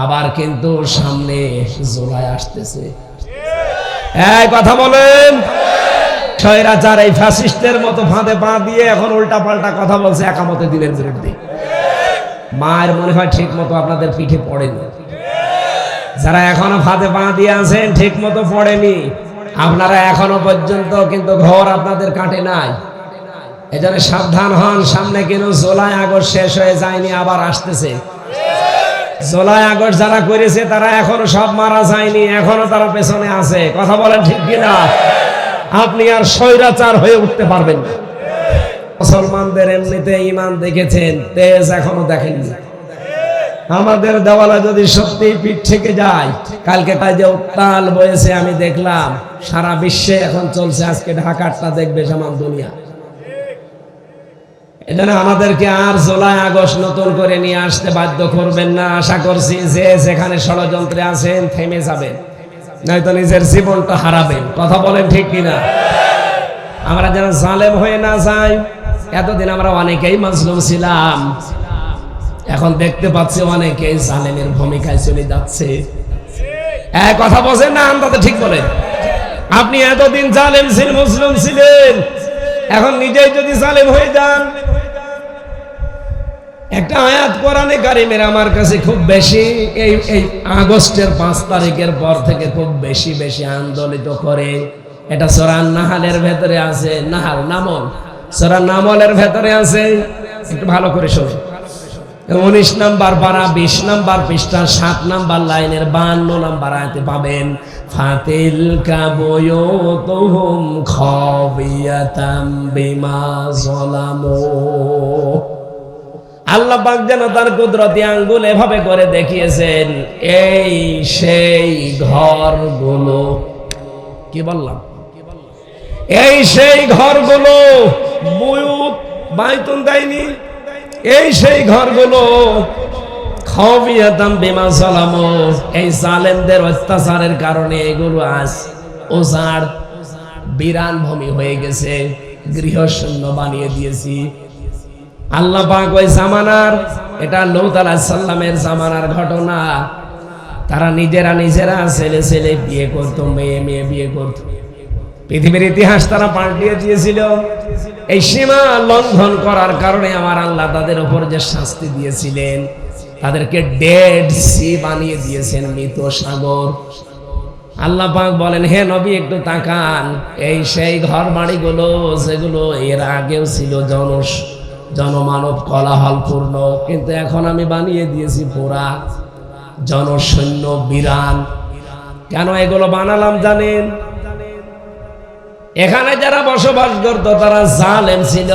আবার কিন্তু সামনে জুলাই আসতেছে। এই কথা বলেন, স্বৈরাচার এই ফ্যাসিস্টের মতো ফাঁদে পা দিয়ে এখন উল্টা পাল্টা কথা বলছে একামতে দিনের বিরুদ্ধে। মায়ের মনে হয় ঠিক মতো আপনাদের পিঠে পড়েনি, যারা এখনো ফাঁদে পা দিয়ে আছেন ঠিক মতো পড়েনি। আপনারা এখনো পর্যন্ত কিন্তু ঘর আপনাদের কাটে নাই। এজন্য সাবধান হন, সামনে কিন্তু জুলাই আগস্ট শেষ হয়ে যায়নি, আবার আসতেছে। জুলাই আগস্ট যারা করেছে তারা এখনো সব মারা যায়নি, এখনো তারা পেছনে আছে। কথা বলেন ঠিক কিনা? আপনি আর স্বৈরাচার হয়ে উঠতে পারবেন না। মুসলমানদের এমনিতে ঈমান দেখেছেন, তেজ এখনো দেখেননি। আমাদের দেওয়ালে যদি সত্যি পিঠ থেকে যায়, কালকে তাই যে উত্তাল বয়েছে আমি দেখলাম, সারা বিশ্বে এখন চলছে। আজকে ঢাকারটা দেখবে সামান দুনিয়া। এজন্য আমাদেরকে আর জুলাই আগস্ট নতুন করে নিয়ে আসতে বাধ্য করবেন না। আশা করছি যে যেখানে ষড়যন্ত্রে আছেন থেমে যাবেন, নয়তো নিজের জীবনটা হারাবেন। কথা বলেন ঠিক কিনা? আমরা যেন জালেম হয়ে না যাই। এতদিন আমরা অনেকেই মাজলুম ছিলাম, এখন দেখতে পাচ্ছি অনেকেই জালেমের ভূমিকায় চলে যাচ্ছে। এক কথা বলেন না, আমরা ঠিক বলেন। আপনি এতদিন জালেম ছিলেন, মুসলিম ছিলেন, এখন নিজেই যদি জালেম হয়ে যান। একটা আয়াত কোরআনে কারিমের আমার কাছে খুব বেশি এই আগস্টের 5 তারিখের পর থেকে খুব বেশি আন্দোলিত করে। এটা সূরা নাহলের ভেতরে আছে, নাহল নামল, সূরা নামলের ভেতরে আছে। একটু ভালো করে শুনুন। 19 নম্বর পারা 20 নম্বর পৃষ্ঠা 7 নম্বর লাইনের 52 নম্বর আয়াতে পাবেন, ফাতিলকা বুয়ুতুহুম খাবিয়াতাম বিমা যালামু। আল্লাহ পাক যেন তার কুদরতি আঙ্গুল এভাবে করে দেখিয়েছেন, এই সেই ঘরগুলো। কি বললাম? এই সেই ঘরগুলো, বুয়ুত বাইতুন দেয়নি, এই সেই ঘরগুলো খাবিয়াতাম বিমা যালামু, এই জালেমদের অত্যাচারের কারণে এগুলো আজ ওজাড় বিরান ভূমি হয়ে গেছে, গৃহশূন্য বানিয়ে দিয়েছি। আল্লাহ পাক ওই জামানার, এটা লূত আলাইহিস সালামের জামানার ঘটনা। তারা নিজেরা ছেলে বিয়ে করত, মেয়ে বিয়ে করত। পৃথিবীর ইতিহাস তারা পাল্টিয়ে দিয়েছিল। এই সীমা লঙ্ঘন করার কারণে আমার আল্লাহ তাদের উপর যে শাস্তি দিয়েছিলেন, তাদেরকে ডেড সি বানিয়ে দিয়েছেন, মৃত সাগর। আল্লাহ পাক বলেন, হে নবী একটু তাকান, এই সেই ঘর বাড়িগুলো যেগুলো এর আগেও ছিল জনমানব কোলাহলপূর্ণ, কিন্তু এখন আমি বানিয়ে দিয়েছি পুরা জনশূন্য বিরান। কেন এগুলো বানালাম জানেন? এখানে যারা বসবাস করত তারা জালেম ছিল।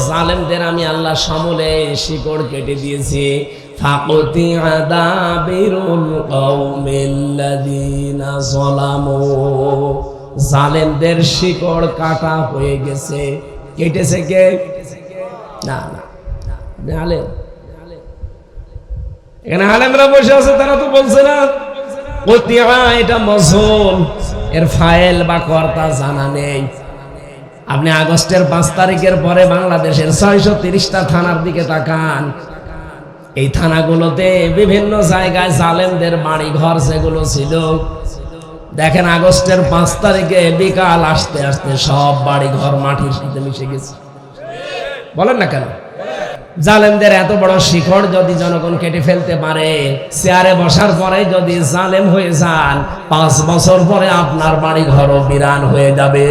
জালেমদের আমি আল্লাহ সমূলে শিকড় কেটে দিয়েছি। ফাকুতিআ দাবিরুল কওমিল্লাযীনা যালামু, জালেমদের শিকড় কাটা হয়ে গেছে। কেটেছে কে? না আলেম। এখানে আলেমরা বসে আছে, তারা তো বলছে না কুতিআ, এটা মজহুল, এর ফাইল বা কর্তা জানা নেই। আপনি আগস্টের 5 তারিখের পরে বাংলাদেশের 630টা থানার দিকে তাকান। এই থানাগুলোতে বিভিন্ন জায়গায় জালেমদের বাড়ি ঘর যেগুলো ছিল, দেখেন আগস্টের 5 তারিখে বিকাল আসতে আসতে সব বাড়ি ঘর মাটির সাথে মিশে গেছে। বলেন না কেন? জালেমদের এত বড় শিকড় যদি জনগণ কেটে ফেলতে পারে, চেয়ারে বসার পরে যদি জালেম হয়ে যান, 5 বছর পরে আপনার বাড়ি ঘরও বিরান হয়ে যাবে।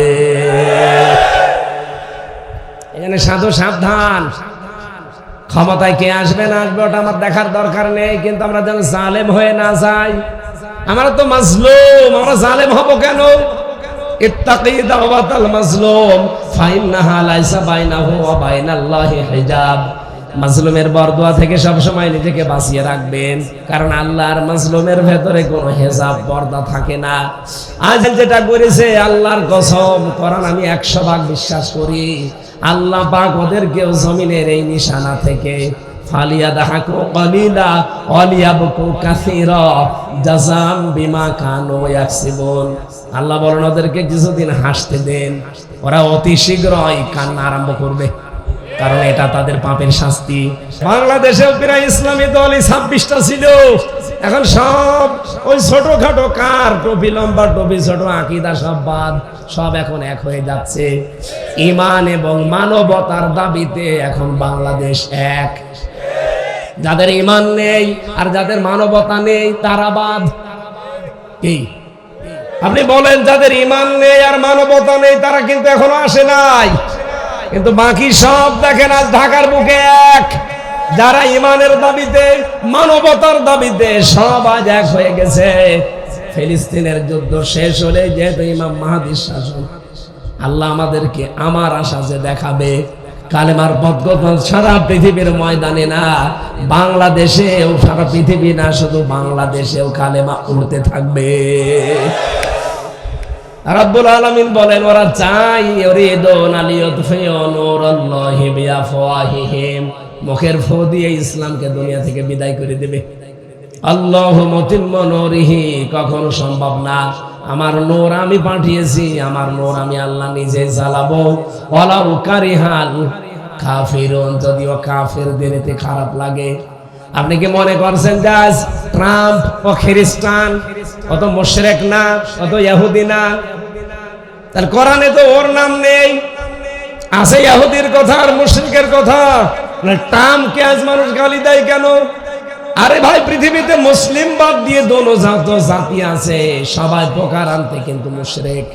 এখানে সাবধান। ক্ষমতায় কে আসবে না আসবে ওটা আমার দেখার দরকার নেই, কিন্তু আমরা যেন জালেম হয়ে না যাই। আমরা তো মাজলুম, আমরা জালেম হব কেন? ইত্তাকি দাওয়াতাল মাজলুম ফাইন্নাহা লাইসা বাইনাহু ওয়া বাইনাল্লাহি হিজাব। মাজলুমের বরদোয়া থেকে সবসময় নিজেকে বাঁচিয়ে রাখবেন, কারণ আল্লাহর মাজলুমের ভেতরে কোনো হিজাব পর্দা থাকে না। আজ যেটা করেছে আল্লাহর কসম, কোরআন আমি 100 ভাগ বিশ্বাস করি, আল্লাহ পাক ওদেরকেও জমিনের এই নিশানা থেকে ফালিয়াদাহাকু কালিলা ওয়ালিয়াবকু কাসীরা জাযাম বিমা কানু ইয়াকসিবুন। আল্লাহ বলেন ওদেরকে কিছুদিন হাসতে দেন, ওরা অতি শীঘ্রই কান্না আরম্ভ করবে। কারণ এটা তাদের পাপের শাস্তি। বাংলাদেশেও প্রায় ইসলামী দল 26টা ছিল, এখন সব ওই ছোটখাটো কার টুপি লম্বা টুপি ছোট আকীদা সব বাদ, সব এখন এক হয়ে যাচ্ছে। ঈমান এবং মানবতার দাবিতে এখন বাংলাদেশ এক। যাদের ঈমান নেই আর যাদের মানবতা নেই তারা বাদ। কি আপনি বলেন, যাদের ঈমান নেই আর মানবতা নেই তারা কিন্তু এখনো আসে নাই, কিন্তু বাকি সব দেখেন আজ ঢাকার বুকে এক। যারা ঈমানের দাবিতে মানবতার দাবিতে সব আজ এক হয়ে গেছে। ফিলিস্তিনের যুদ্ধ শেষ হলে যেহেতু ইমাম মাহদীর শাসন, আল্লাহ আমাদেরকে আমার আশা যে দেখাবে কালেমার পথগোপন সারা পৃথিবীর ময়দানে না, বাংলাদেশেও, সারা পৃথিবী না শুধু বাংলাদেশেও কালেমা উঠতে থাকবে। রাব্বুল আলামিন বলেন, ওরা চাই ইউরিদুনা লিইউতফিউ নূরাল্লাহি বিআফওয়াহিহিম, মুখের ফু দিয়ে ইসলামকে দুনিয়া থেকে বিদায় করে দেবে। আল্লাহু মুতিম্মু নূরিহি, কখনো সম্ভব না। আমার নূর আমি পাঠিয়েছি, আমার নূর আমি আল্লাহ নিজে জ্বালাবো। ওয়ালাউ কারিহাল কাফিরুন, যদিও কাফেরদের এতে খারাপ লাগে। আপনি কি মনে করছেন যে আজ ট্রাম্প ও খ্রিস্টান, অত মুশরিক না, অত ইহুদি না? তার কোরআনে তো ওর নাম নেই, আছে ইহুদির কথা আর মুশরিকের কথা। ট্রাম্পকে আজ মানুষ গালি দেয় কেন? আরে ভাই, পৃথিবীতে মুসলিম বাদ দিয়ে দোনো জাতি আছে, সবাই প্রকার আনতে কিন্তু মুশরিক।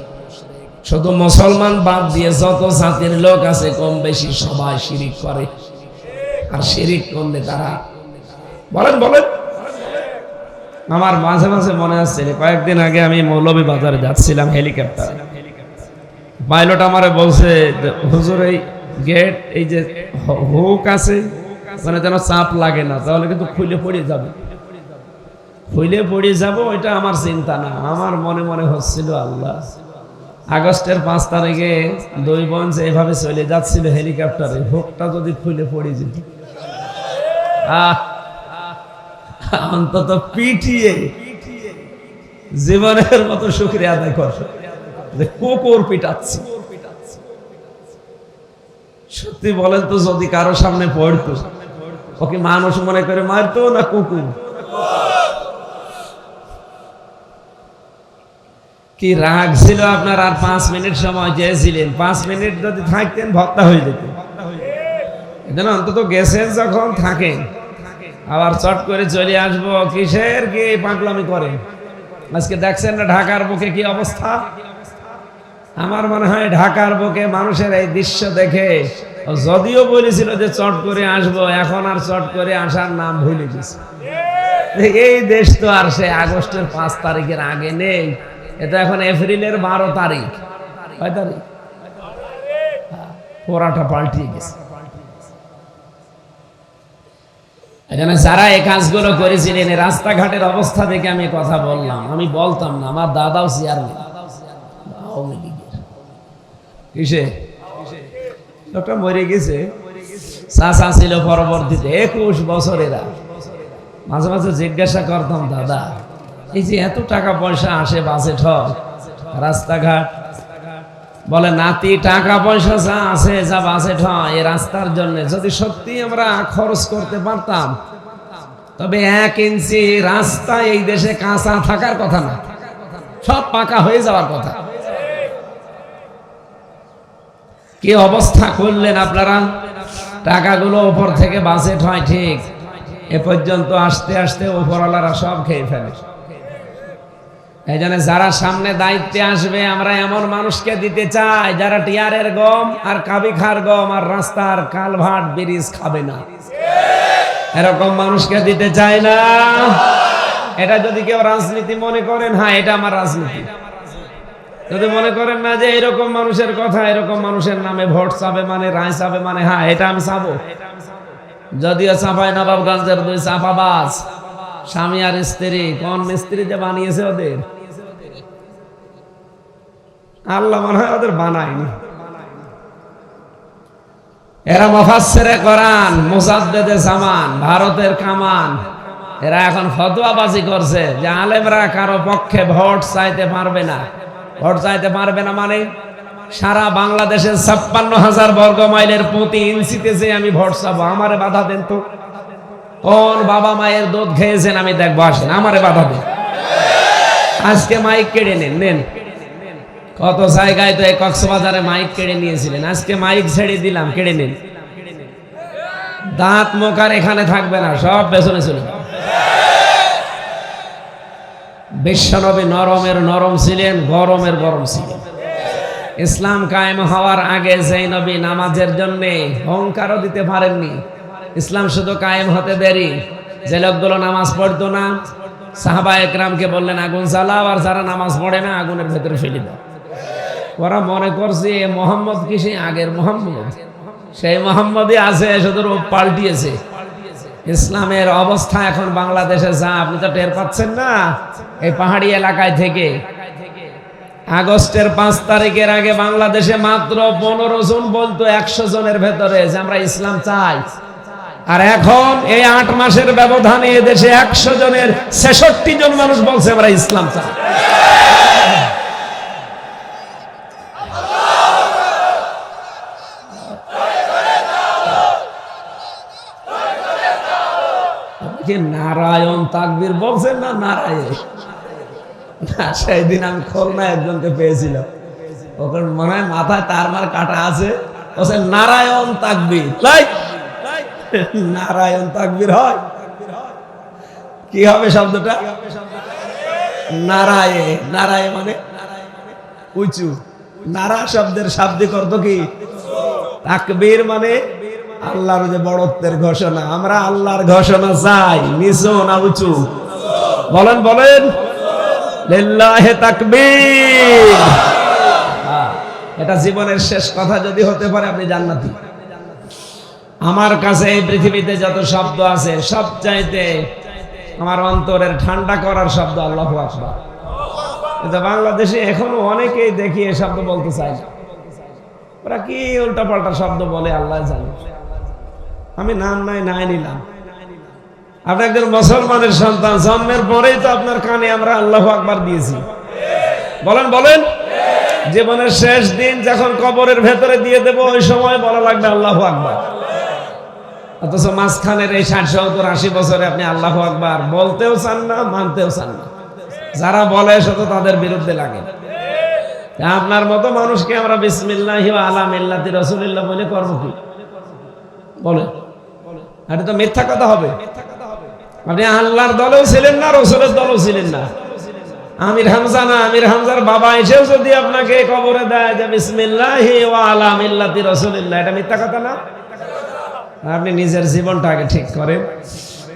শুধু মুসলমান বাদ দিয়ে যত জাতির লোক আছে কম বেশি সবাই শিরিক করে। আর শিরিক করলে তারা বলেন বলেন আমার মাঝে মাঝে মনে আছে, কয়েকদিন আগে আমি মৌলভীবাজারে যাচ্ছিলাম হেলিকপ্টারে। পাইলট আমারে বলছে, হুজুর এই গেট, এই যে হুক আছে, মানে যেন চাপ লাগে না, তাহলে কিন্তু খুলে পড়ে যাবে, খুলে পড়ে যাব। এটা আমার চিন্তা না, আমার মনে মনে হচ্ছিল আল্লাহ, আগস্টের 5 তারিখে 2 বোন এভাবে চলে যাচ্ছিল হেলিকপ্টারে, হুকটা যদি খুলে পড়ে যেত, অন্তত পিটিয়ে জীবনের মতো শুকরিয়া আদায় কর যে কুকুর পিটাচ্ছি। সত্যি বলেন তো, যদি কারো সামনে পড়তো, ওকে মানুষ মনে করে মারতো না কুকুর? কি রাগ ছিল আপনার? আর 5 মিনিট সময় চেয়েছিলেন, 5 মিনিট যদি থাকতেন ভর্তা হয়ে যেত। এজন্য অন্তত গেছেন যখন থাকেন, আবার চট করে চলে আসবো কিসের কি পাগলামি করে। আজকে দেখছেন না ঢাকার বুকে কি অবস্থা? আমার মনে হয় ঢাকার বুকে মানুষের এই দৃশ্য দেখে, যদিও বলেছিল যে চট করে আসবো, এখন আর চট করে আসার নাম ভুলে গেছে। এই দেশ তো আর সে আগস্টের 5 তারিখের আগে নেই, এটা এখন এপ্রিলের 12 তারিখ। কয় তারিখ? পোড়াটা পাল্টিয়ে গেছে। এখানে যারা এই কাজগুলো করেছিলেন, রাস্তাঘাটের অবস্থা দেখে আমি কথা বললাম। আমি বলতাম না, আমার দাদাও চেয়ারম্যান আওয়ামী লীগের। কিসে লোকটা মরে গেছে, চাচা ছিল পরবর্তীতে 21 বছরেরা। মাঝে মাঝে জিজ্ঞাসা করতাম, দাদা এই যে এত টাকা পয়সা আসে বাসে ঠক রাস্তাঘাট, বলে নাতি টাকা পয়সা যা আছে যা বাসে ঠক এই রাস্তার জন্য যদি সত্যি আমরা খরচ করতে পারতাম, তবে 1 ইঞ্চি রাস্তা এই দেশে কাঁচা থাকার কথা না, সব পাকা হয়ে যাওয়ার কথা। কি অবস্থা করলেন আপনারা? টাকাগুলো উপর থেকে বাজেট হয় ঠিক, এ পর্যন্ত আসতে আসতে উপরওয়ালারা সব খেয়ে ফেলে। এই জন্য যারা সামনে দায়িত্বে আসবে, আমরা এমন মানুষকে দিতে চাই যারা টিয়ারের গম আর কাবি খার গম আর রাস্তার কালভার্ট ব্রিজ খাবে না, এরকম মানুষকে দিতে চাই না। এটা যদি কেউ রাজনীতি মনে করেন, হ্যাঁ এটা আমার রাজনীতি। যদি মনে করেন না যে এরকম মানুষের কথা, এরকম মানুষের নামে ভোট চাবে মানে, রায় চাবে মানে, হ্যাঁ এটা আমি চাবো। যদিও চাপাই নবাবগঞ্জের 2 চাপাবাজ, স্বামী আর স্ত্রী, কোন মিস্ত্রি যে বানিয়েছে ওদের, আল্লাহ মনে হয় ওদের বানায়নি। এরা মুফাসসিরে কোরআন, মুজাদ্দিদে জামান, ভারতের কামান। এরা এখন ফতোয়াবাজি করছে যে আলেমরা কারো পক্ষে ভোট চাইতে পারবে না। ভোট চাইতে পারবে না মানে সারা বাংলাদেশের 56,000 বর্গ মাইলের প্রতি ইঞ্চিতে যে আমি ভোট চাবো, আমারে বাধা দেন তো। কোন বাবা মায়ের দুধ খেয়েছেন আমি দেখবো, আসেন আমারে বাধা দেন। আজকে মাইক কেড়ে নেন। কত জায়গায় তো এই কক্সবাজারে মাইক কেড়ে নিয়েছিলেন, আজকে মাইক ছেড়ে দিলাম, কেড়ে নেন। দাঁত মুখ আর এখানে থাকবে না, সব পেছনে চলে যাবে। বিশ্বনবী নরমের নরম ছিলেন, গরমের গরম ছিলেন। ইসলাম কায়েম হওয়ার আগে যেই নবী নামাজের জন্য অহংকারও দিতে পারেননি, ইসলাম শুধু কায়েম হতে দেরি। যে লোকগুলো নামাজ পড়তো না, সাহাবা একরামকে বললেন আগুন জ্বালাও, আর যারা নামাজ পড়ে না আগুনের ভেতরে ফেলে দাও। ওরা মনে করছে মোহাম্মদ কি সেই আগের মোহাম্মদ, সেই মোহাম্মদই আছে, শুধু রূপ পাল্টিয়েছে। ইসলামের অবস্থা এখন বাংলাদেশে যা আপনি তো টের পাচ্ছেন না। এই পাহাড়ি এলাকায় থেকে আগস্টের 5 তারিখের আগে বাংলাদেশে মাত্র 15 জন বলতো 100 জনের ভেতরে যে আমরা ইসলাম চাই, আর এখন এই 8 মাসের ব্যবধানে দেশে 100 জনের 66 জন মানুষ বলছে আমরা ইসলাম চাই। নারায়ণ তাকবীর বলছেন না? নারায়ণ না, সেদিন আমি খুলনায় একজনকে পেয়েছিলাম, ওখানে মনে হয় মাথায় তার মার কাটা আছে, বলছে নারায়ণ তাকবীর। নারায়ণ তাকবীর হয় কি হবে শব্দটা? নারায়ে, নারায়ে মানে উঁচু। নারা শব্দের শাব্দিক অর্থ কি? তাকবীর মানে আল্লাহর যে বড়ত্বের ঘোষণা। আমরা আল্লাহর ঘোষণা চাই, নিচু না উঁচু? বলেন বলেন, লিল্লাহি তাকবীর। এটা জীবনের শেষ কথা যদি হতে পারে আপনি জান্নাতি। আমার কাছে এই পৃথিবীতে যত শব্দ আছে সবচাইতে আমার অন্তরের ঠান্ডা করার শব্দ আল্লাহু আকবার। কিন্তু বাংলাদেশে এখনো অনেকেই দেখি এই শব্দ বলতে চায় না। ওরা কি উল্টাপাল্টা শব্দ বলে আল্লাহ জানে। আমি নাম নাই নিলাম। আপনি একজন মুসলমানের সন্তান, জন্মের পরেই তো আপনার কানে আমরা আল্লাহু আকবার দিয়েছি। বলেন বলেন, জীবনের শেষ দিন যখন কবরের ভেতরে দিয়ে দেব, ওই সময় বলা লাগবে আল্লাহু আকবার। অথচ মাঝখানের এই 60, 70, 80 বছরে আপনি আল্লাহু আকবার বলতেও চান না, মানতেও চান না। যারা বলে শুধু তাদের বিরুদ্ধে লাগে। আপনার মতো মানুষকে আমরা বিসমিল্লাহি ওয়া আলা মিল্লাতি রাসূলিল্লাহ বলে করব কি? বলে এটা তো মিথ্যা কথা হবে। আপনি আল্লাহর দলেও ছিলেন না, রাসূলের দলেও ছিলেন না। আমির হামজা না, আমির হামজার বাবা এসেও যদি আপনাকে কবরে দেয় যে বিসমিল্লাহি ওয়া আলা মিল্লাতি রাসূলিল্লাহ, এটা মিথ্যা কথা না? আপনি নিজের জীবনটা আগে ঠিক করেন।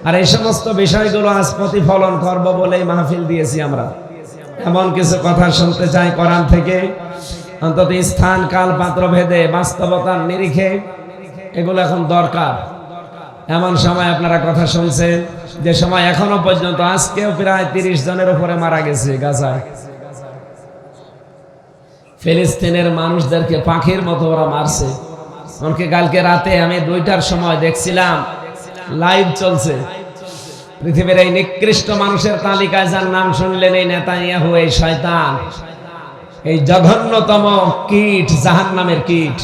আর এই সমস্ত বিষয়গুলো আজ প্রতিফলন করব বলেই মাহফিল দিয়েছি আমরা। এমন কিছু কথা শুনতে চাই কোরআন থেকে, অন্তত স্থান কাল পাত্র ভেদে বাস্তবতার নিরিখে এগুলো এখন দরকার। এমন সময় আপনারা কথা শুনছেন যে সময় এখনো পর্যন্ত আজকেও প্রায় 30 জনের উপরে মারা গেছে গাজায়। ফিলিস্তিনের মানুষদেরকে পাখির মতো ওরা মারছে। এমনকি কালকে রাতে আমি 2টার সময় দেখছিলাম, লাইভ চলছে। পৃথিবীর এই নিকৃষ্ট মানুষের তালিকায় যার নাম শুনলেন এই নেতানিয়াহু, এই শয়তান, এই জঘন্যতম কীট, জাহান্নামের কীট,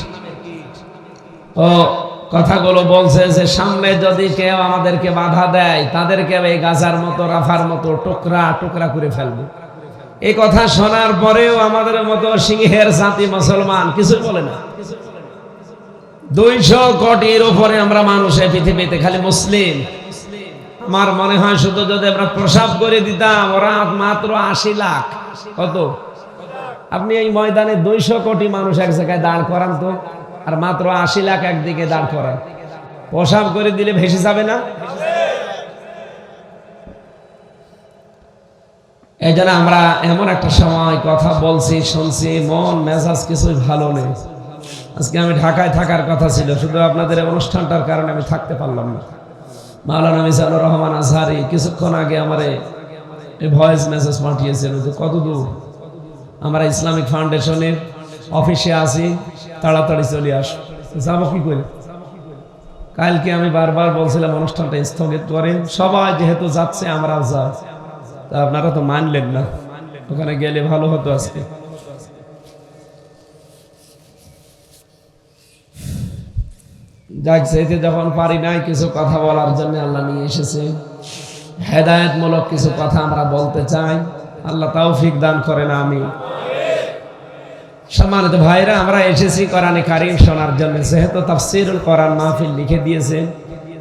ও কথাগুলো বলছে যে সামনে যদি কেউ আমাদেরকে বাধা দেয় তাদেরকে এই গাজার মতো, রাফার মতো টুকরা টুকরা করে ফেলবে। এই কথা শোনার পরেও আমাদের মতো সিংহের জাতি মুসলমান কিছু বলে না। 200 কোটির উপরে আমরা মানুষ এই পৃথিবীতে, খালি মুসলিম। আমার মনে হয় শুধু যদি আমরা প্রসাব করে দিতাম, ওরা মাত্র 80 লাখ। কত? আপনি এই ময়দানে 200 কোটি মানুষ এক জায়গায় দাঁড় করান তো, আর মাত্র 80 লাখ একদিকে দাঁড় করান, প্রসাব করে দিলে ভেসে যাবে না? এই জন্য আমরা এমন একটা সময় কথা বলছি, শুনছি, মন মেজাজ কিছুই ভালো নেই। আজকে আমি ঢাকায় থাকার কথা ছিল, শুধু আপনাদের অনুষ্ঠানটার কারণে আমি থাকতে পারলাম না। মাওলানা মিজানুর রহমান আজহারি কিছুক্ষণ আগে আমারে ভয়েস মেসেজ পাঠিয়েছিল যে কত দূর, আমরা ইসলামিক ফাউন্ডেশনের অফিসে আছি, তাড়াতাড়ি চলে আস। যাবো কি করে? কালকে আমি বারবার বলছিলাম অনুষ্ঠানটা স্থগিত করেন, সবাই যেহেতু যাচ্ছে আমরাও যাই। তা আপনারা তো মানলেন না, ওখানে গেলে ভালো হতো। আজকে যাক, সেইতে যখন পারি নাই কিছু কথা বলার জন্য আল্লাহ নিয়ে এসেছে। হেদায়েতমূলক কিছু কথা আমরা বলতে চাই, আল্লাহ তৌফিক দান করেন। আমি সম্মানিত ভাইরা, আমরা এসেছি কোরআনে কারীম শোনার জন্য। যেহেতু তাফসীরুল কোরআন মাহফিল লিখে দিয়েছে,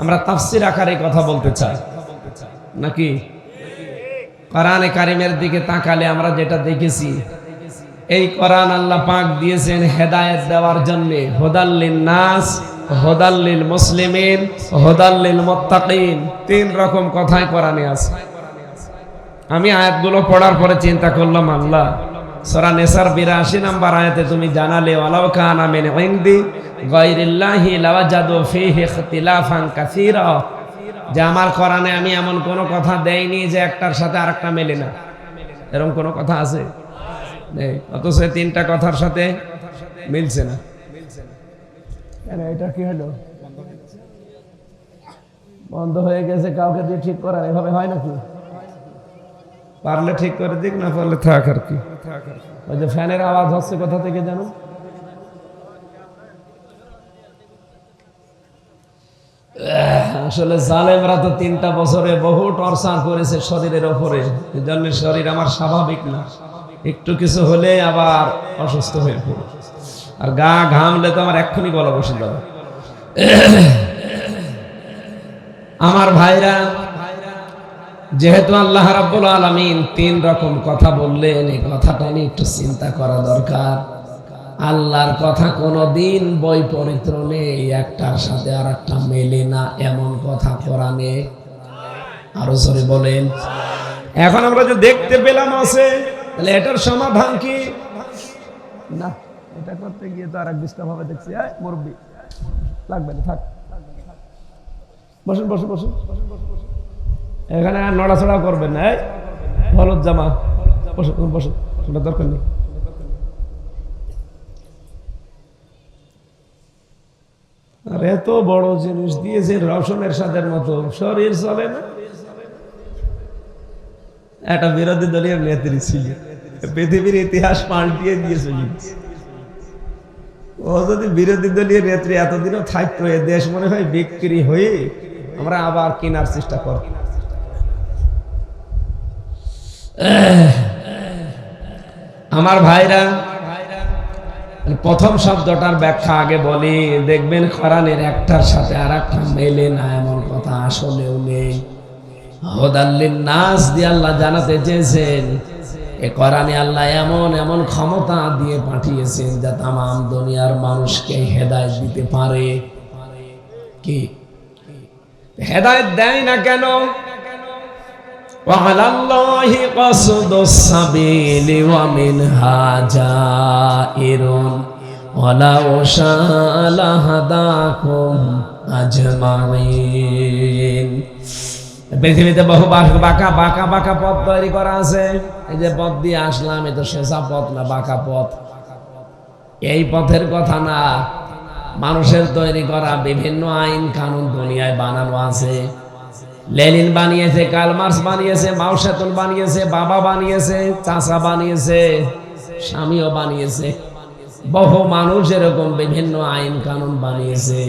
আমরা তাফসীর আকারে কথা বলতে চাই নাকি? কোরআনে কারীমের দিকে তাকালে আমরা যেটা দেখেছি, এই কোরআন আল্লাহ পাক দিয়েছেন হেদায়েত দেওয়ার জন্য। হুদাল লিন-নাস, হুদাল লিল মুসলিমিন, হুদাল লিল মুত্তাকিন, তিন রকম কথাই কোরআনে আছে। আমি আয়াতগুলো পড়ার পরে চিন্তা করলাম, আল্লাহ সূরা নিসার 82 নম্বর আয়াতে তুমি জানালে, ওয়ালাউ কানা মিন ইনদি গায়রিল্লাহি লাওয়াজাদু ফীহি ইখতিলাফান কাসীরা, যে আমার কোরআনে আমি এমন কোনো কথা দেইনি যে একটার সাথে আরেকটা মেলে না। এরকম কোনো কথা আছে? নেই। অথচ তিনটা কথার সাথে মিলছে না। কেন, এটা কি হলো? বন্ধ হয়ে গেছে, কাউকে দিয়ে ঠিক করার এভাবে হয় নাকি? পারলে ঠিক করে দিক, না পারলে থাক আর কি। ওই যে ফ্যানের আওয়াজ হচ্ছে কোথা থেকে জানো? আসলে জালেমরা তো 3টা বছরে বহু টর্চার করেছে শরীরের ওপরে, এই জন্য শরীর আমার স্বাভাবিক না। একটু কিছু হলে আবার অসুস্থ হয়ে পড়ে, আর গা ঘামলে তো আমার এক্ষুনি গলা বসে যাবে। আমার ভাইরা, যেহেতু আল্লাহ রাব্বুল আলামিন 3 রকম কথা বললেন, এই কথাটা নিয়ে একটু চিন্তা করা দরকার। আল্লাহর কথা কোনদিন বৈপরীত্য নেই, একটার সাথে আর একটা মেলে না, এমন কথা কোরআনে। আরো জোরে বলেন। এখন আমরা যে দেখতে পেলাম আছে, তাহলে এটার সমাধান কি? না, এটা করতে গিয়ে তো আর এক ডিস্টার্ব হবে দেখছি। মুরব্বি লাগবে না, থাক, বসুন বসুন বসুন। এখানে আর নড়াচড়া করবেন না, হলুদ জামা, বসুন বসুন, সেটা দরকার নেই। আর এত বড় জিনিস দিয়েছে রসুনের স্বাদের মতো, শরীর চলে না। একটা বিরোধী দলীয় নেত্রী ছিল, পৃথিবীর ইতিহাস পাল্টিয়ে দিয়েছে। ও যদি বিরোধী দলীয় নেত্রী এতদিনও থাকতো, এ দেশ মনে হয় বিক্রি হয়ে আমরা আবার কেনার চেষ্টা কর। আমার ভাইরা, প্রথম শব্দটার ব্যাখ্যা আগে বলি। দেখবেন কোরআনের একটার সাথে আর একটা মেলে না, এমন কথা আসলেও নেই। হুদাল লিন-নাস দিয়ে আল্লাহ জানাতে চেয়েছেন, এ কোরআনে আল্লাহ এমন এমন ক্ষমতা দিয়ে পাঠিয়েছেন যা তামাম দুনিয়ার মানুষকে হেদায়েত দিতে পারে। কি হেদায়েত দেয় না কেন? ওয়ালাল্লাহি কাসদুস সাবিলি ওয়া মিনহা জাইরুন ওয়ালাউ শাআ হাদাকুম আজমাইন। পৃথিবীতে বহু বাঁকা বাঁকা বাঁকা পথ তৈরি করা আছে। এই যে পথ দিয়ে আসলাম, এ তো সোজা পথ না, বাঁকা পথ। এই পথের কথা না, মানুষের তৈরি করা বিভিন্ন আইন কানুন দুনিয়ায় বানানো আছে। লেনিন বানিয়েছে, কার্ল মার্কস বানিয়েছে, মাও সেতুং বানিয়েছে, বাবা বানিয়েছে, চাচা বানিয়েছে, স্বামীও বানিয়েছে। বহু মানুষ এরকম বিভিন্ন আইন কানুন বানিয়েছে।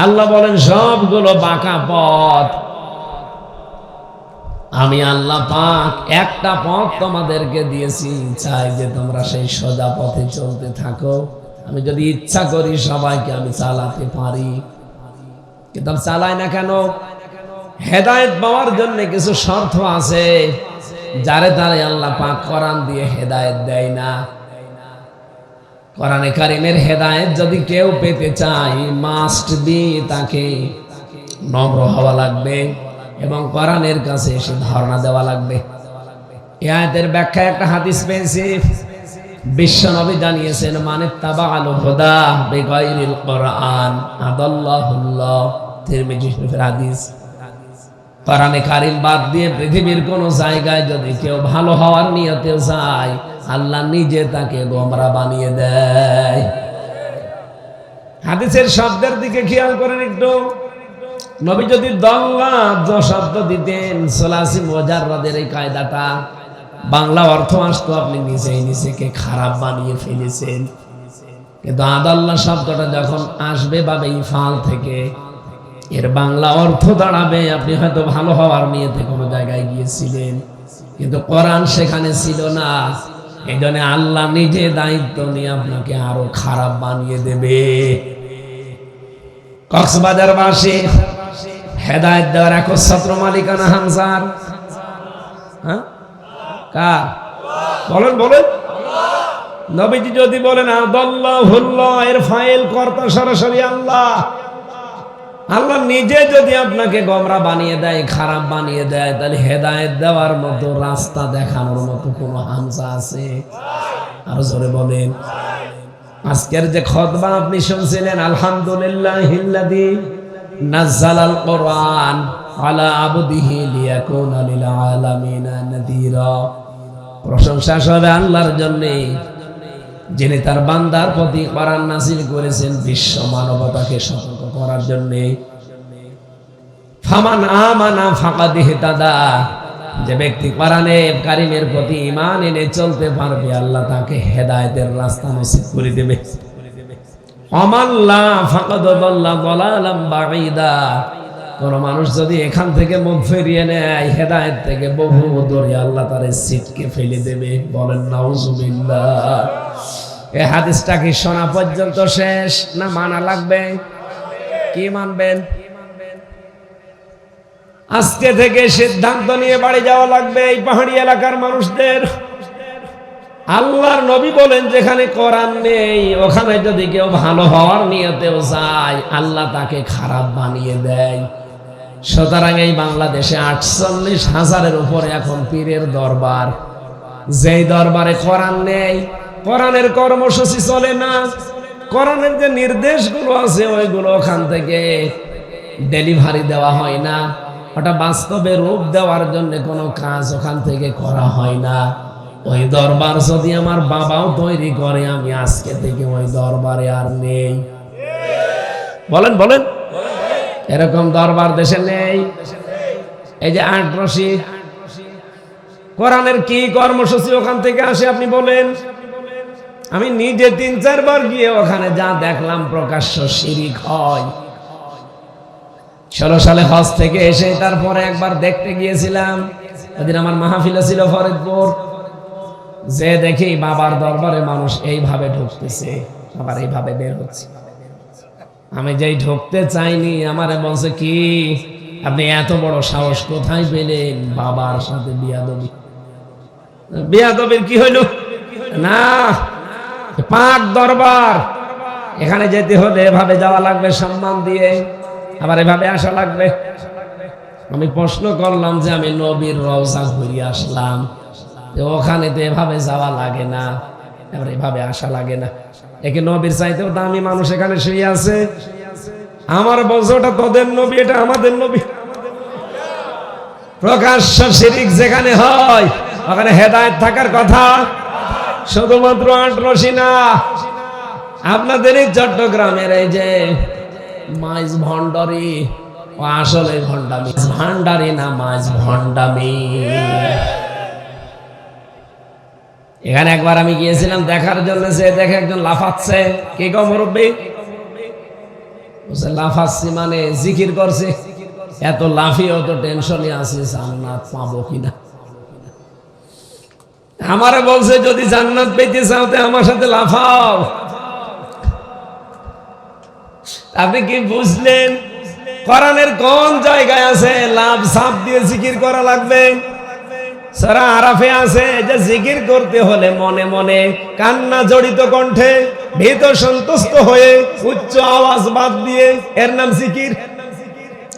আল্লাহ বলেন সবগুলো বাঁকা পথ। আমি আল্লাহ পাক একটা পথ তোমাদেরকে দিয়েছি, চাই যে তোমরা সেই সোজা পথে চলতে থাকো। আমি যদি ইচ্ছা করি সবাইকে আমি চালাতে পারি, কিন্তু চালাই না কেন? হেদায়েত পাওয়ার জন্য কিছু শর্ত আছে, যারে তারে আল্লাহ পাক কোরআন দিয়ে হেদায়েত দেয় না। কোরআনে কারীমের হেদায়েত যদি কেউ পেতে চায়, মাস্ট বি তাকে নম্র হওয়া লাগবে এবং কোরআনের কাছে এসে ধারণা দেওয়া লাগবে। এই আয়াতের ব্যাখ্যায় একটা হাদিস পেয়েছি। বিশ্বনবী জানিয়েছেন, মানে তাবাআল হুদা বিগাইরিল কোরআন আদাল্লাহুল্লাহ। তিরমিজি শরীফের হাদিস। কোরআনে কারীম বাদ দিয়ে পৃথিবীর কোন জায়গায় যদি কেউ ভালো হওয়ার নিয়তে যায়, আল্লাহ নিজে তাকে গোমরা বানিয়ে দেয়। হাদিসের শব্দের দিকে খেয়াল করেন একটু। নবী যদি দল্লাত শব্দ দিতেন, সলাসি মুজাররাদের এই কায়দাটা, বাংলা অর্থ আসতো আপনি নিজেই নিজেকে খারাপ বানিয়ে ফেলেছেন। কিন্তু আদাল্লাহ শব্দটা যখন আসবে বাবে ইফাল থেকে, এর বাংলা অর্থ দাঁড়াবে আপনি হয়তো ভালো হওয়ার নিয়তে কোনো জায়গায় গিয়েছিলেন, কিন্তু কোরআন সেখানে ছিল না। এই জন্য আল্লাহ নিজে দায়িত্ব নিয়ে আপনাকে আরো খারাপ বানিয়ে দেবে। কক্সবাজারবাসী হেদায়েত দেওয়ার একচ্ছত্র মালিকানা হামজার, হ্যাঁ কার? বলেন বলেন। নবীজি যদি বলেন আদাল্লাহুল্লাহ, এর ফাইল কর্তা সরাসরি আল্লাহ। আল্লাহ নিজে যদি আপনাকে গোমরা বানিয়ে দেয়, খারাপ বানিয়ে দেয়, তাহলে হেদায়েত দেওয়ার মতো, রাস্তা দেখানোর মতো কোনো হামজা আছে? আরো জোরে বলেন। আজকের যে খুতবা আপনি শুনছিলেন, আলহামদুলিল্লাহিল্লাযী নাযালাল কোরআন আলা আবদিহি লিয়াকুনা লিল আলামিনা নাযীরা। প্রশংসা সবে আল্লাহর জন্য, যিনি তার বান্দার প্রতি কোরআন নাযিল করেছেন বিশ্ব মানবতাকে সতর্ক করার জন্য। ফামান আমানা ফাকাদ ইহতাদা, যে ব্যক্তি কোরআনে কারীমের প্রতি ঈমান এনে চলতে পারবে, আল্লাহ তাকে হেদায়েতের রাস্তা নসিব করে দেবে। আমাল্লা ফাকাদ দাল্লা দালালাম বাঈদা, কোন মানুষ যদি এখান থেকে মুখ ফিরিয়ে নেয়, হেদায়েত থেকে বহু দূরে আল্লাহ তারে ছিটকে ফেলে দেবে। বলেন নাউজুবিল্লাহ। এই হাদিসটা কি শোনা পর্যন্ত শেষ, না মানা লাগবে? কি মানবেন? আজকে থেকে সিদ্ধান্ত নিয়ে বাড়ি যাওয়া লাগবে এই পাহাড়ি এলাকার মানুষদের। আল্লাহর নবী বলেন, যেখানে কোরআন নেই ওখানে যদি কেউ ভালো হওয়ার নিয়তেও যায়, আল্লাহ তাকে খারাপ বানিয়ে দেয়। সুতরাং এই বাংলাদেশে 48,000-এর উপরে এখন পীরের দরবার। যেই দরবারে কোরআন নেই, কোরআনের কর্মসূচি চলে না, কোরআনের যে নির্দেশগুলো আছে ওইগুলো ওখান থেকে ডেলিভারি দেওয়া হয় না, ওটা বাস্তবে রূপ দেওয়ার জন্য কোনো কাজ ওখান থেকে করা হয় না। ওই দরবার যদি আমার বাবাও তৈরি করে, আমি আজকে থেকে ওই দরবারে আর নেই। বলেন বলেন। এরকম দরবার দেশে নেই। এই যে আটরশি, কোরআনের কি কর্মসূচি ওখান থেকে আসে আপনি বলেন? আমি নিজে 3-4 বার গিয়ে ওখানে যা দেখলাম, প্রকাশ্য শিরিক হয়। 16 সালে হজ থেকে এসে তারপরে একবার দেখতে গিয়েছিলাম, ওদিন আমার মাহফিল ছিল ফরিদপুর। যে দেখি বাবার দরবারে মানুষ এইভাবে ঢুকতেছে, আবার এইভাবে বের হচ্ছে। আমি যেই ঢুকতে চাইনি, আমারে বলছে কি আপনি এত বড় সাহস কোথায় পেলেন বাবার সাথে বিয়াদবি? বিয়াদবির কি হইল? না, পাক দরবার, এখানে যেতে হলে এভাবে যাওয়া লাগবে সম্মান দিয়ে, আবার এভাবে আসা লাগবে। আমি প্রশ্ন করলাম যে আমি নবীর রওজা ঘুরে আসলাম, ওখানে তো এভাবে যাওয়া লাগে না, এবার এভাবে আসা লাগে না। একে নবীর চাইতেও দামি মানুষ এখানে শুয়ে আছে। আমার বলছে ওটা তোদের নবী, এটা আমাদের নবী। প্রকাশ্য শিরিক যেখানে হয় ওখানে হেদায়েত থাকার কথা। শুধুমাত্র আটরশি না, আপনাদের এই চট্টগ্রামের এই যে মাইজ ভণ্ডারি, ও আসলে ভণ্ডামি, ভান্ডারি না মাইজ ভণ্ডামি। এখানে একবার আমি গিয়েছিলাম দেখার জন্য, যে দেখে একজন লাফাচ্ছে। কে গো মুরব্বী? লাফাচ্ছি মানে জিকির করছে। এত লাফিয়েও তো টেনশনে আছে জান্নাত পাবো কিনা। আমারে বলছে যদি জান্নাত পেতে চাও তো আমার সাথে লাফাও। আপনি কি বুঝলেন? কোরআনের কোন জায়গায় আছে লাভ সাপ দিয়ে জিকির করা লাগবে? সূরা আরাফে আছে যে জিকির করতে হলে মনে মনে, কান্না জড়িত কণ্ঠে, ভীত সন্তুষ্ট হয়ে, উচ্চ আওয়াজ বাদ দিয়ে, এর নাম জিকির।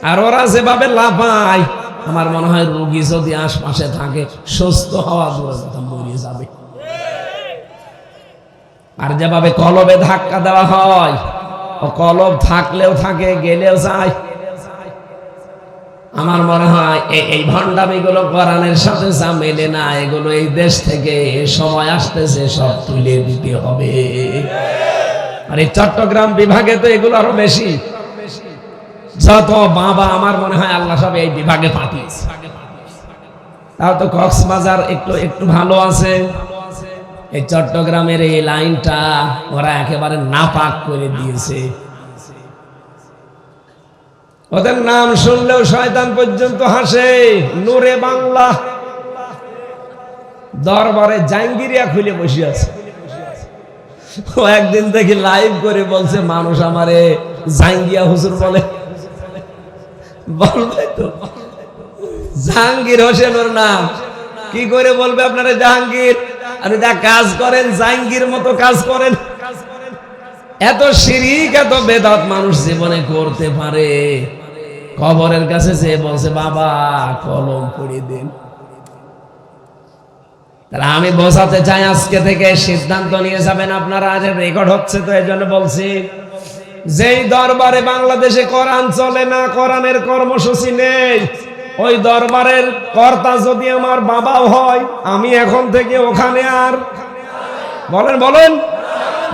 আর ওরা যেভাবে লাফায়, আমার মনে হয় রোগী যদি আশপাশে থাকে সুস্থ হওয়া দূরের কথা, মরে যাবে। আর যেভাবে কলবে ধাক্কা দেওয়া হয়, ও কলব থাকলেও থাকে, গেলেও যায়। আমার মনে হয় এই ভণ্ডামিগুলো কোরআনের সাথে যা মেলে না, এগুলো এই দেশ থেকে সময় আসতেছে সব তুলে দিতে হবে। আর এই চট্টগ্রাম বিভাগে তো এগুলো আরো বেশি। যত বাবা, আমার মনে হয় আল্লাহ সব এই বিভাগে পাঠিয়েছে। তাও তো কক্সবাজার একটু একটু ভালো আছে, এই চট্টগ্রামের এই লাইনটা ওরা একেবারে নাপাক করে দিয়েছে। ওদের নাম শুনলেও শয়তান পর্যন্ত হাসে। নূরে বাংলা দরবারে জাঙ্গিরিয়া খুলে বসে আছে। ও একদিন দেখি লাইভ করে বলছে, মানুষ আমারে জাঙ্গিয়া হুজুর বলে। বলবে তো, জাহাঙ্গীর হোসেন ওর নাম, কি করে বলবে আপনারা জাহাঙ্গীর? আপনি যা কাজ করেন জাহাঙ্গীর মতো কাজ করেন। এত শিরিক এত বেদাত মানুষ জীবনে করতে পারে। কবরের কাছে যে বলছে বাবা কলম পড়িয়ে দিন। তাহলে আমি বোঝাতে চাই, আজকে থেকে সিদ্ধান্ত নিয়ে যাবেন আপনারা। আজ রেকর্ড হচ্ছে তো এই জন্য বলছি, যেই দরবারে বাংলাদেশে কোরআন চলে না, কোরআনের কর্মসূচি নেই, ওই দরবারের কর্তা যদি আমার বাবাও হয়, আমি এখন থেকে ওখানে আর বলেন বলেন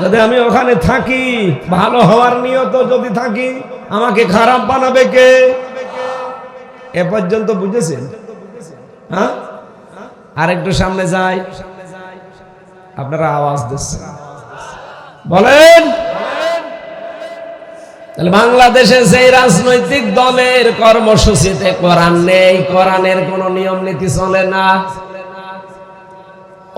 যদি আমি ওখানে থাকি, ভালো হওয়ার নিয়ত যদি থাকি, আমাকে খারাপ বানাবে কে? এ পর্যন্ত বুঝেছেন? হ্যাঁ, আর একটু সামনে যাই, আপনারা আওয়াজ দিচ্ছেন, বলেন। তাহলে বাংলাদেশে যে রাজনৈতিক দলের কর্মসূচিতে কোরআন নেই, কোরআনের কোন নিয়ম নীতি চলে না,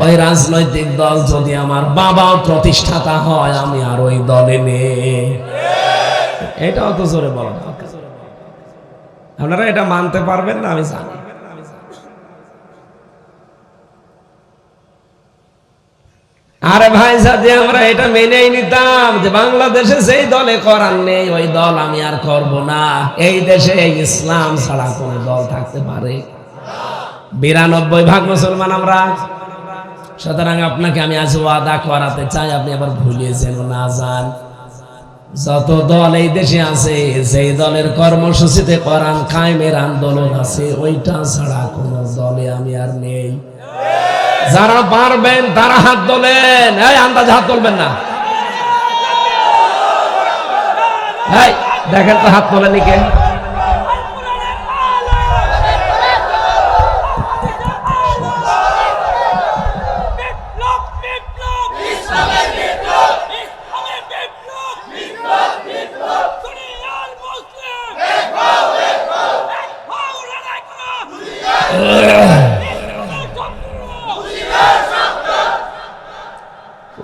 ওই রাজনৈতিক দল যদি আমার বাবাও প্রতিষ্ঠাতা হয়, আমি আর ওই দলে নেই। এটাও তো জোরে বলেন। আপনারা এটা মানতে পারবেন না আমি জানি। আরে ভাই, যদি আমরা এটা মেনেই নিতাম যে বাংলাদেশে যেই দলে কোরআন নেই, ওই দল আমি আর করব না। এই দেশে ইসলাম ছাড়া কোন দল থাকতে পারে? 92% মুসলমান আমরা। সুতরাং আপনাকে আমি আজ ওয়াদা করাতে চাই, আপনি আবার ভুলিয়ে যেন না যান। যত দল এই দেশে আছে, যেই দলের কর্মসূচিতে কোরআন কায়েমের আন্দোলন আছে, ওইটা ছাড়া কোন দলে আমি আর নেই। যারা পারবেন তারা হাত তোলেন। এই আন্দাজ হাত তুলবেন না। এই দেখেন তো হাত তোলেনি কে?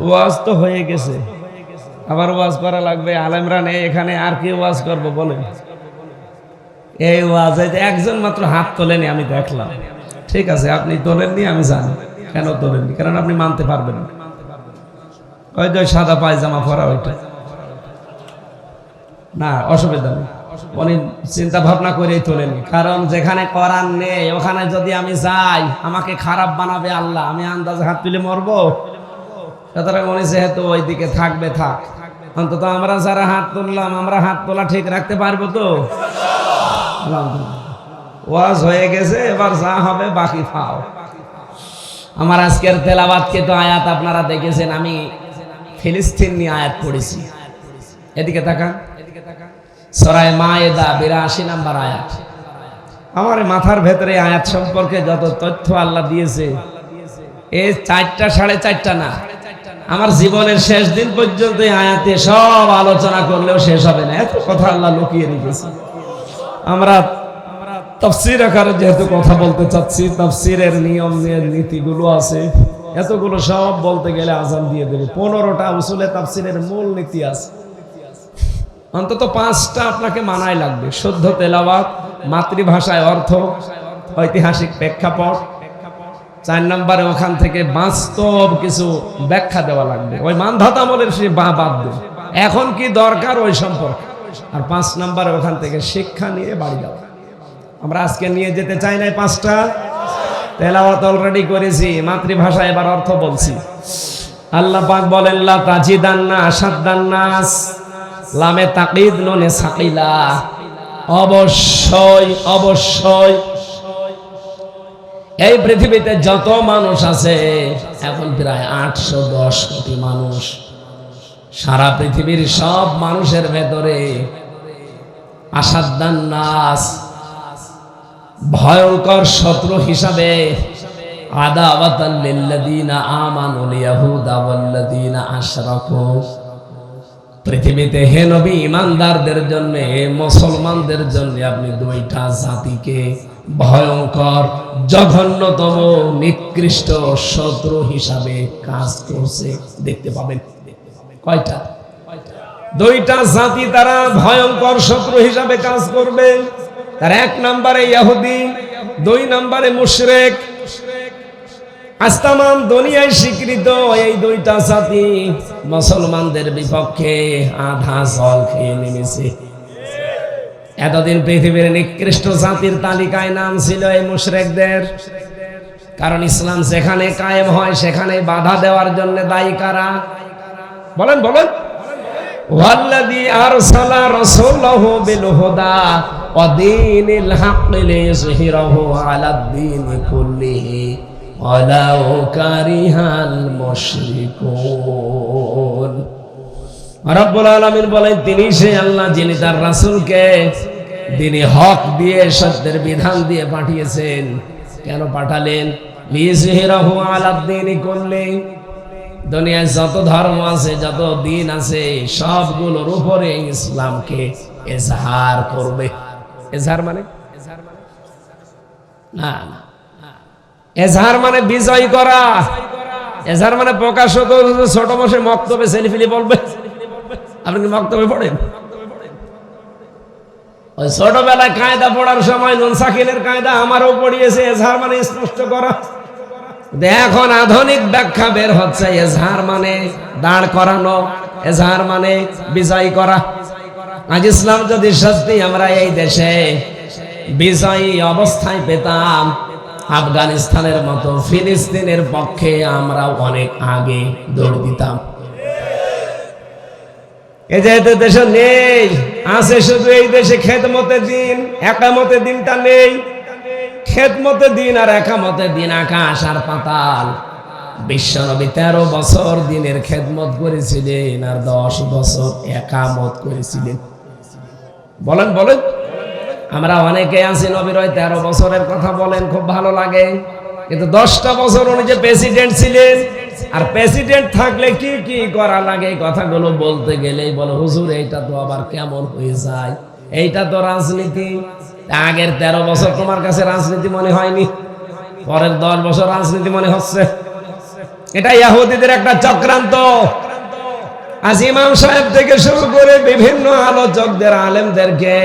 ওয়াজ তো হয়ে গেছে, আবার ওয়াজ করা লাগবে। আলেমরা নেই এখানে, আর কি ওয়াজ করবো বলেন? এই ওয়াজে একজন মাত্র হাত তোলেনি, আমি দেখলাম। ঠিক আছে, আপনি তোলেননি, আমি জানি কেন তোলেননি, কারণ আপনি মানতে পারবেন না। ওই যে সাদা পায়জামা পরা ওইটা না, অসুবিধা নেই, উনি চিন্তা ভাবনা করেই তোলেনি। কারণ যেখানে কোরআন নেই ওখানে যদি আমি যাই, আমাকে খারাপ বানাবে আল্লাহ, আমি আন্দাজে হাত তুলে মরবো। সুতরাং উনি যেহেতু ওইদিকে থাকবে, থাক। অন্তত আমরা যারা হাত তুললাম, আমরা হাত তোলা ঠিক রাখতে পারবো তো? ওয়াজ হয়ে গেছে, এবার যা হবে বাকি ফাও। আমার আজকের তেলাওয়াতকে তো আয়াত আপনারা দেখেছেন, আমি ফিলিস্তিন নিয়ে আয়াত পড়েছি। এদিকে তাকান, সূরা মায়েদা 82 নম্বর আয়াত। আমার মাথার ভেতরে আয়াত সম্পর্কে যত তথ্য আল্লাহ দিয়েছে, এই 4টা 4.5টা না, আমার জীবনের শেষ দিন পর্যন্ত আয়াতে সব আলোচনা করলেও শেষ হবে না, এত কথা আল্লাহ লুকিয়ে রেখেছে। আমরা তাফসীর আকারে যেহেতু কথা বলতে চাচ্ছি, তাফসীরের নিয়ম নীতিগুলো আছে, এতগুলো সব বলতে গেলে আজান দিয়ে দেবে। 15টা উসুলে তাফসীরের মূল নীতি আছে, অন্তত 5টা আপনাকে মানাই লাগবে। শুদ্ধ তেলাওয়াত, মাতৃভাষায় অর্থ, ঐতিহাসিক প্রেক্ষাপট। 4 নম্বরে ওখান থেকে বাস্তব কিছু ব্যাখ্যা দেওয়া লাগবে, ওই মানধাতা আমলের সে বাদ দেবে, এখন কি দরকার ওই সম্পর্কে। আর 5 নম্বরে ওখান থেকে শিক্ষা নিয়ে বাড়ি যাওয়া। আমরা আজকে নিয়ে যেতে চাই না 5টা। তেলাওয়াত অলরেডি করেছি, মাতৃভাষা এবার অর্থ বলছি। আল্লাহ পাক বলেন, লা তাজিদান্না আশাদ্দান্নাস, লামে তাকিদ নুনে সাকিলা, অবশ্যই অবশ্যই এই পৃথিবীতে যত মানুষ আছে, এখন প্রায় 810 কোটি মানুষ, সারা পৃথিবীর সব মানুষের ভেতরে আশাদ্দান্নাস, ভয়ঙ্কর শত্রু হিসাবে আদাওয়াতাল লিল্লাযীনা আমানুল ইয়াহুদা ওয়াল্লাযীনা আশরাকু। পৃথিবীতে হে নবী ঈমানদারদের জন্য, মুসলমানদের জন্য আপনি দুইটা জাতিকে ভয়ঙ্কর, জঘন্যতম, নিকৃষ্ট শত্রু হিসাবে কাজ করছে দেখতে পাবেন। কয়টা? দুইটা জাতি তারা ভয়ঙ্কর শত্রু হিসাবে কাজ করবে। তার এক নম্বরে ইহুদি, দুই নম্বরে মুশরিক। আজ তামাম দুনিয়ায় স্বীকৃত এই দুইটা জাতি মুসলমানদের বিপক্ষে আধা জল খেয়ে নেমেছে। এতদিন পৃথিবীর নিকৃষ্ট জাতির তালিকায় নাম ছিল এই মুশরিকদের। কারণ ইসলাম যেখানে কায়েম হয় সেখানে বাধা দেওয়ার জন্য দায়ী কারা? বলেন বলেন। ওয়াল্লাযী আরসালা রাসূলাহু বিল হুদা ওয়া দীনিল হাক্কি লিইয়ুযহিরাহু আলাদ দীনি কুল্লিহি ওয়ালাউ কারিহাল মুশরিকুন। রব্বুল আলামিন বলেন, তিনি সে আল্লাহ যিনি তার রাসূলকে দ্বীনে হক দিয়ে, সত্যের বিধান দিয়ে পাঠিয়েছেন। কেন পাঠালেন? লিইয়ুযহিরাহু আলাদ দীনি কুল্লিহি, দুনিয়ায় যত ধর্ম আছে, যত দিন আছে, সবগুলোর উপরে ইসলামকে এজহার করবে। এজহার মানে না, এজহার মানে বিজয় করা। এজহার মানে প্রকাশত ছোট বসে মক্তবে সেলিফিলি বলবে। আপনি কি মক্তবে পড়েন? ওই ছোটবেলায় কায়দা পড়ার সময় নুন সাকিনের কায়দা আমারও পড়িয়েছে। এজহার মানে স্পষ্ট করা। এখন আধুনিক ব্যাখ্যা বের হচ্ছে, এজহার মানে দাঁড় করানো, এজহার মানে বিজয় করা। আজ ইসলাম যদি সত্যি আমরা এই দেশে বিজয়ী অবস্থায় পেতাম, আফগানিস্তানের মতো ফিলিস্তিনের পক্ষে আমরা অনেক আগে দৌড় দিতাম। এই যে দেশে নেই, আছে শুধু এই দেশে খেদমতে দিন, একামতে দিনটা নেই। খেদমতে দিন আর একামতে দিন আকাশ আর পাতাল। বিশ্বনবী 13 বছর দিনের খেদমত করেছিলেন আর 10 বছর একামত করেছিলেন। বলেন বলেন। আমরা অনেকে আছি নবীর ওই 13 বছরের কথা বলেন, খুব ভালো লাগে, কিন্তু 10টা বছর উনি যে প্রেসিডেন্ট ছিলেন, আর প্রেসিডেন্ট থাকলে কি কি করা লাগে কথাগুলো বলতে গেলেই বলে, হুজুর এইটা তো আবার কেমন হয়ে যায়, এইটা তো রাজনীতি। আগের 13 বছর তোমার কাছে রাজনীতি মনে হয়নি, পরের 10 বছর রাজনীতি মনে হচ্ছে। এটা ইহুদিদের একটা চক্রান্ত। আজ ইমাম সাহেব থেকে শুরু করে বিভিন্ন আলোচকদের, আলেমদেরকে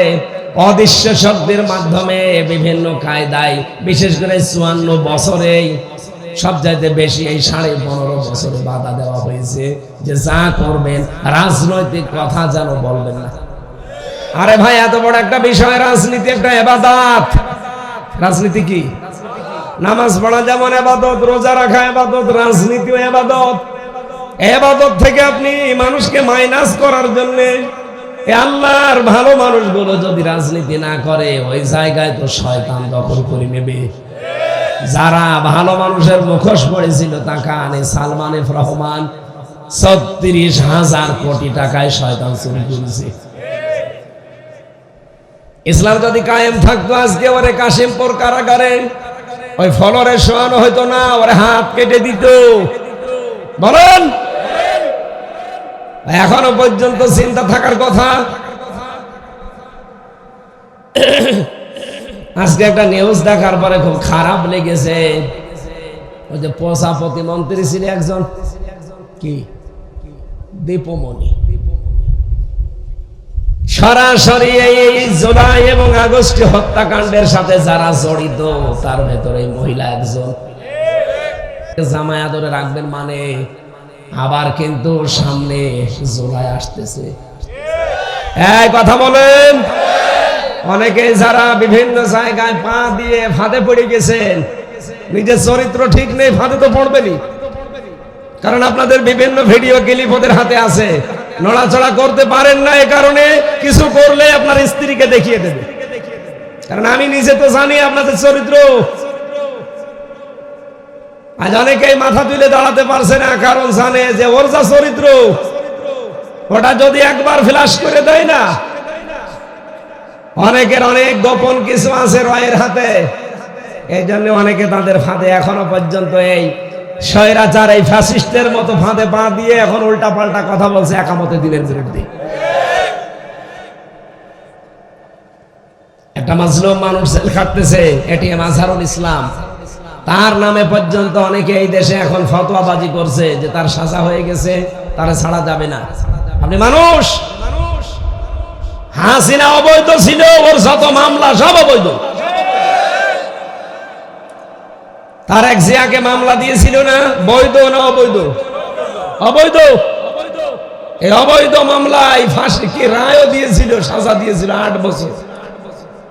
অদৃশ্য শব্দের মাধ্যমে বিভিন্ন কায়দায়, বিশেষ করে 54 বছরেই সবচাইতে বেশি এই 15.5 বছরে বাধা দেওয়া হয়েছে যে যা করবেন রাজনৈতিক কথা যেন বলবেন না। আরে ভাই, এত বড় একটা বিষয়, রাজনীতি একটা ইবাদত। রাজনীতি কি? নামাজ পড়া যেমন ইবাদত, রোজা রাখা ইবাদত, রাজনীতিও ইবাদত। ইবাদত থেকে আপনি মানুষকে মাইনাস করার জন্য, আল্লাহর ভালো মানুষগুলো যদি রাজনীতি না করে, ওই জায়গায় তো শয়তান দখল করে নেবে। যারা ভালো মানুষের মুখোশ পড়েছিল, তাকানে সালমান এফ রহমান 36,000 কোটি টাকায় শয়তান চুরি করেছে। ইসলাম যদি কায়েম থাকতো, আজকে ওরে কাশিমপুর কারাগারে ওই ফলরে শোয়ানো হইতো না, ওরে হাত কেটে দিত। বলেন, এখনো পর্যন্ত চিন্তা থাকার কথা। আজকে একটা নিউজ দেখার পরে খুব খারাপ লেগেছে। ওই যে পোষা প্রতিমন্ত্রী ছিল একজন, কি দীপমণি, সরাসরি এই জুলাই এবং আগস্ট হত্যাকাণ্ডের সাথে যারা জড়িত, তার ভেতরে মহিলা একজন। জামায়া ধরে রাখবেন মানে, আবার কিন্তু সামনে জুলাই আসতেছে। এই কথা বলেন। অনেকে যারা বিভিন্ন জায়গায় পা দিয়ে ফাঁদে পড়ে গেছেন, নিজের চরিত্র ঠিক নেই, ফাঁদে তো পড়বেনি। কারণ আপনাদের বিভিন্ন ভিডিও ক্লিপ ওদের হাতে আছে, নড়াচড়া করতে পারেন না, এ কারণে কিছু করলে আপনার স্ত্রীকে দেখিয়ে দেবে। কারণ আমি নিজে তো জানি আপনাদের চরিত্র। আজ অনেকেই মাথা তুলে দাঁড়াতে পারছে না, কারণ জানে যে ওর যা চরিত্র, ওটা যদি একবার ফ্ল্যাশ করে দেয় না, অনেকের অনেক গোপন কিছু আছে রয়ের হাতে, এই জন্য অনেকে তাদের ফাঁদে এখনো পর্যন্ত এই স্বৈরাচার এই ফ্যাসিস্টের মতো ফাঁদে পা দিয়ে এখন উল্টা পাল্টা কথা বলছে একামতে দিনের বিরুদ্ধে। একটা মাজলুম মানুষ জেল খাটতেছে, এটিএম আজহারুল ইসলাম, তার নামে পর্যন্ত অনেকে এই দেশে এখন ফতোয়াবাজি করছে যে তার সাজা হয়ে গেছে, তারে ছাড়া যাবে না। আপনি মানুষ, হাসিনা অবৈধ ছিল, ওর যত মামলা সব অবৈধ। তার এক জিয়াকে মামলা দিয়েছিল না, বৈধ না অবৈধ? অবৈধ। এই অবৈধ মামলায় ফাঁসি কি রায়ও দিয়েছিল, সাজা দিয়েছিল 8 বছর।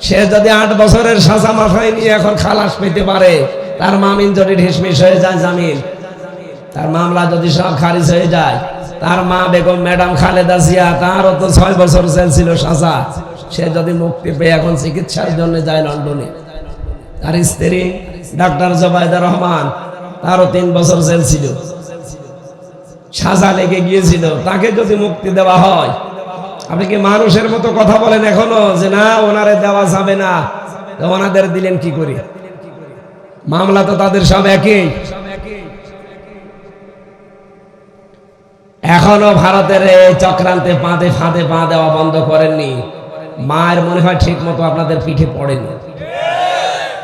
সে যদি 8 বছরের সাজা মাথায় নিয়ে এখন খালাস পেতে পারে, তার মামিন যদি ঢিসমিস হয়ে যায় জামিন, তার মামলা যদি সব খারিজ হয়ে যায়, তার মা বেগম ম্যাডাম খালেদা জিয়া, তারও তো 6 বছর জেল ছিল সাজা, সে যদি মুক্তি পেয়ে এখন চিকিৎসার জন্য যায় লন্ডনে। তার স্ত্রী ডাক্তার জোবাইদা রহমান, তারও 3 বছর জেল ছিল, সাজা লেগে গিয়েছিল, তাকে যদি মুক্তি দেওয়া হয়, আপনি কি মানুষের মতো কথা বলেন এখনো যে না ওনারে দেওয়া যাবে না? ওনাদের দিলেন কি করে? মামলা তো তাদের সব একই। এখনো ভারতের এই চক্রান্তে ফাঁদে পা দেওয়া বন্ধ করেননি। মায়ের মনে হয় ঠিক মতো আপনাদের পিঠে পড়েনি।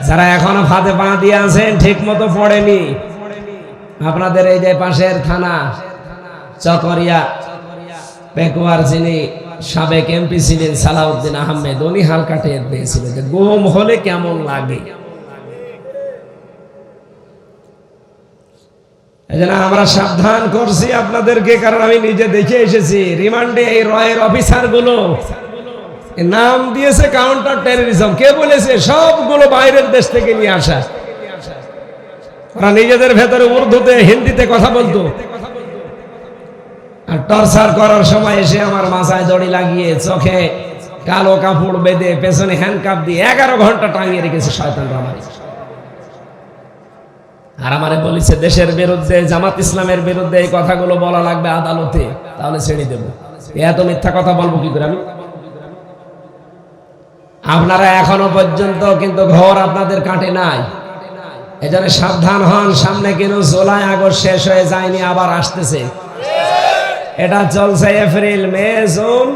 যারা এখনো ফাঁদে পা দিয়ে আছেন ঠিক মতো পড়েনি। আপনাদের এই যে পাশের থানা চকরিয়া পেকুয়ার, যিনি সাবেক এমপি ছিলেন সালাউদ্দিন আহমেদ, উনি হালকা টের পেয়েছিলেন যে গুম হলে কেমন লাগে। এজন্য আমরা সাবধান করছি আপনাদেরকে, কারণ আমি নিজে দেখে এসেছি রিমান্ডে এই রয়ের অফিসার গুলো নাম দিয়েছে কাউন্টার টেররিজম। কে বলেছে? সবগুলো বাইরের দেশ থেকে নিয়ে আসা। ওরা নিজেদের ভেতরে উর্দুতে হিন্দিতে কথা বলতো, আর টর্চার করার সময় এসে আমার মাথায় দড়ি লাগিয়ে চোখে কালো কাপড় বেঁধে পেছনে হ্যান্ডকাপ দিয়ে 11 ঘন্টা টাঙিয়ে রেখেছে শয়তানরা আমার। আর আমারে বলেছে দেশের বিরুদ্ধে, জামাত ইসলামের বিরুদ্ধে এই কথাগুলো বলা লাগবে আদালতে, তাহলে ছেড়ে দেব। এত মিথ্যা কথা বলবো কি করে আমি? আপনারা এখনো পর্যন্ত কিন্তু ঘর আপনাদের কাটে নাই। এজন্য সাবধান হন, সামনে কিন্তু জুলাই আগস্ট শেষ হয়ে যায়নি, আবার আসতেছে। এটা চলছে এপ্রিল, মে, জুন,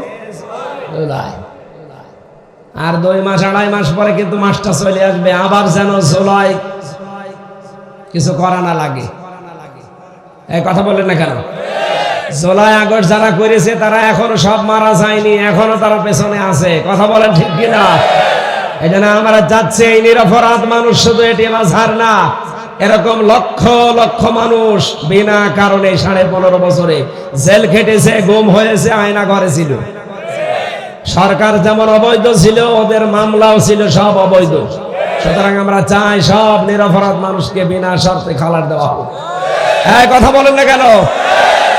জুলাই, আর 2 মাস 2.5 মাস পরে কিন্তু মাসটা চলে আসবে। আবার যেন জুলাই কিছু করা না লাগে। এই কথা বলেন না কেন? জুলাই আগস্ট যারা করেছে তারা এখনো সব মারা যায়নি, এখনো তারা পেছনে আছে। কথা বলেন ঠিক কিনা? এই জন্য আমরা যাচ্ছি, এই নিরপরাধ মানুষ শুধু এটিএম আজহার না, এরকম লক্ষ লক্ষ মানুষ বিনা কারণে 15.5 বছরে জেল খেটেছে, গুম হয়েছে, আয়না ঘরে ছিল। সরকার যেমন অবৈধ ছিল, ওদের মামলাও ছিল সব অবৈধ। সুতরাং আমরা চাই সব নিরপরাধ মানুষকে বিনা শর্তে খালাস দেওয়া হোক। এই কথা বলেন না কেন?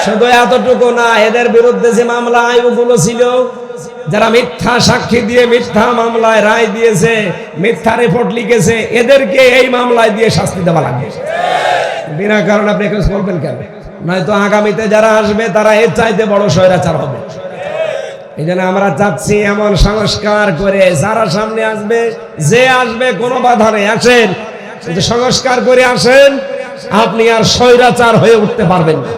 শুধু এতটুকু না, এদের বিরুদ্ধে যে মামলা ওগুলো ছিল, যারা মিথ্যা সাক্ষী দিয়ে মিথ্যা মামলায় রায় দিয়েছে, মিথ্যা রিপোর্ট লিখেছে, এদেরকে এই মামলায় দিয়ে শাস্তি দেওয়া লাগবে। বিনা কারণে আপনি কেউ বলবেন কেন? নয়তো আগামীতে যারা আসবে তারা এর চাইতে বড় স্বৈরাচার হবে। এই জন্য আমরা চাচ্ছি এমন সংস্কার করে যারা সামনে আসবে, যে আসবে কোনো বাধা নেই, আসেন, কিন্তু সংস্কার করে আসেন, আপনি আর স্বৈরাচার হয়ে উঠতে পারবেন না।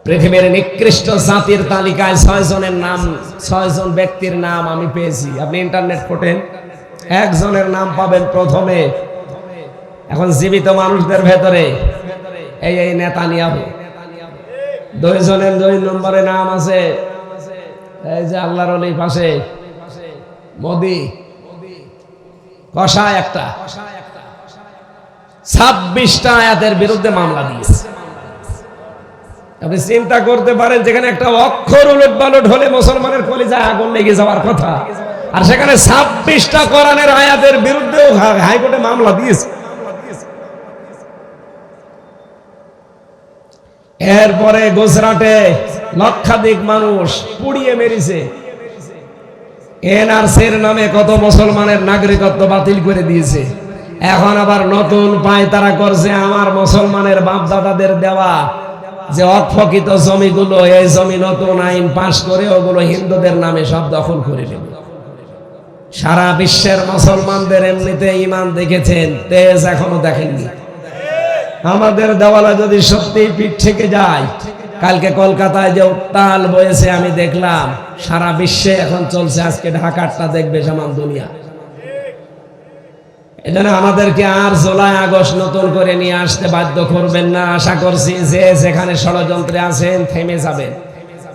পৃথিবীর নিকৃষ্ট জাতির তালিকায় 6 জনের নাম, 6 জন ব্যক্তির নাম আমি পেয়েছি। আপনি ইন্টারনেট খোঁটেন, একজনের নাম পাবেন প্রথমে। এখন জীবিত মানুষদের ভেতরে এই নেতানিয়াহু। 2 জনের 2 নম্বরে নাম আছে এই যে আল্লাহর ওলির পাশে মোদি, কষায় একটা 26টা আয়াতের বিরুদ্ধে মামলা দিয়েছে। আপনি চিন্তা করতে পারেন, যেখানে একটা অক্ষর উলট পালট হলে মুসলমানের কলিজায় আগুন লেগে যাওয়ার কথা, আর সেখানে 26টা কোরআনের আয়াতের বিরুদ্ধেও হাইকোর্টে মামলা দিয়েছে। এরপরে গুজরাটে লক্ষাধিক মানুষ পুড়িয়ে মেরেছে। এনআরসির নামে কত মুসলমানের নাগরিকত্ব বাতিল করে দিয়েছে। এখন আবার নতুন পায়তারা করছে, আমার মুসলমানের বাপ দাদাদের দেওয়া যে অক্ষকিত জমিগুলো, এই জমি নতুন আইন পাশ করে ওগুলো হিন্দুদের নামে সব দখল করে নেবে। সারা বিশ্বের মুসলমানদের এমনিতে ঈমান দেখেছেন, তেজ এখনো দেখেননি। আমাদের দেওয়ালে যদি সত্যি পিঠ থেকে যায়, কালকে কলকাতায় যে উত্তাল বয়েছে আমি দেখলাম, সারা বিশ্বে এখন চলছে, আজকে ঢাকারটা দেখবে সামান দুনিয়া। এজন্য আমাদেরকে আর জুলাই আগস্ট নতুন করে নিয়ে আসতে বাধ্য করবেন না। আশা করছি যে যেখানে ষড়যন্ত্রে আছেন থেমে যাবেন,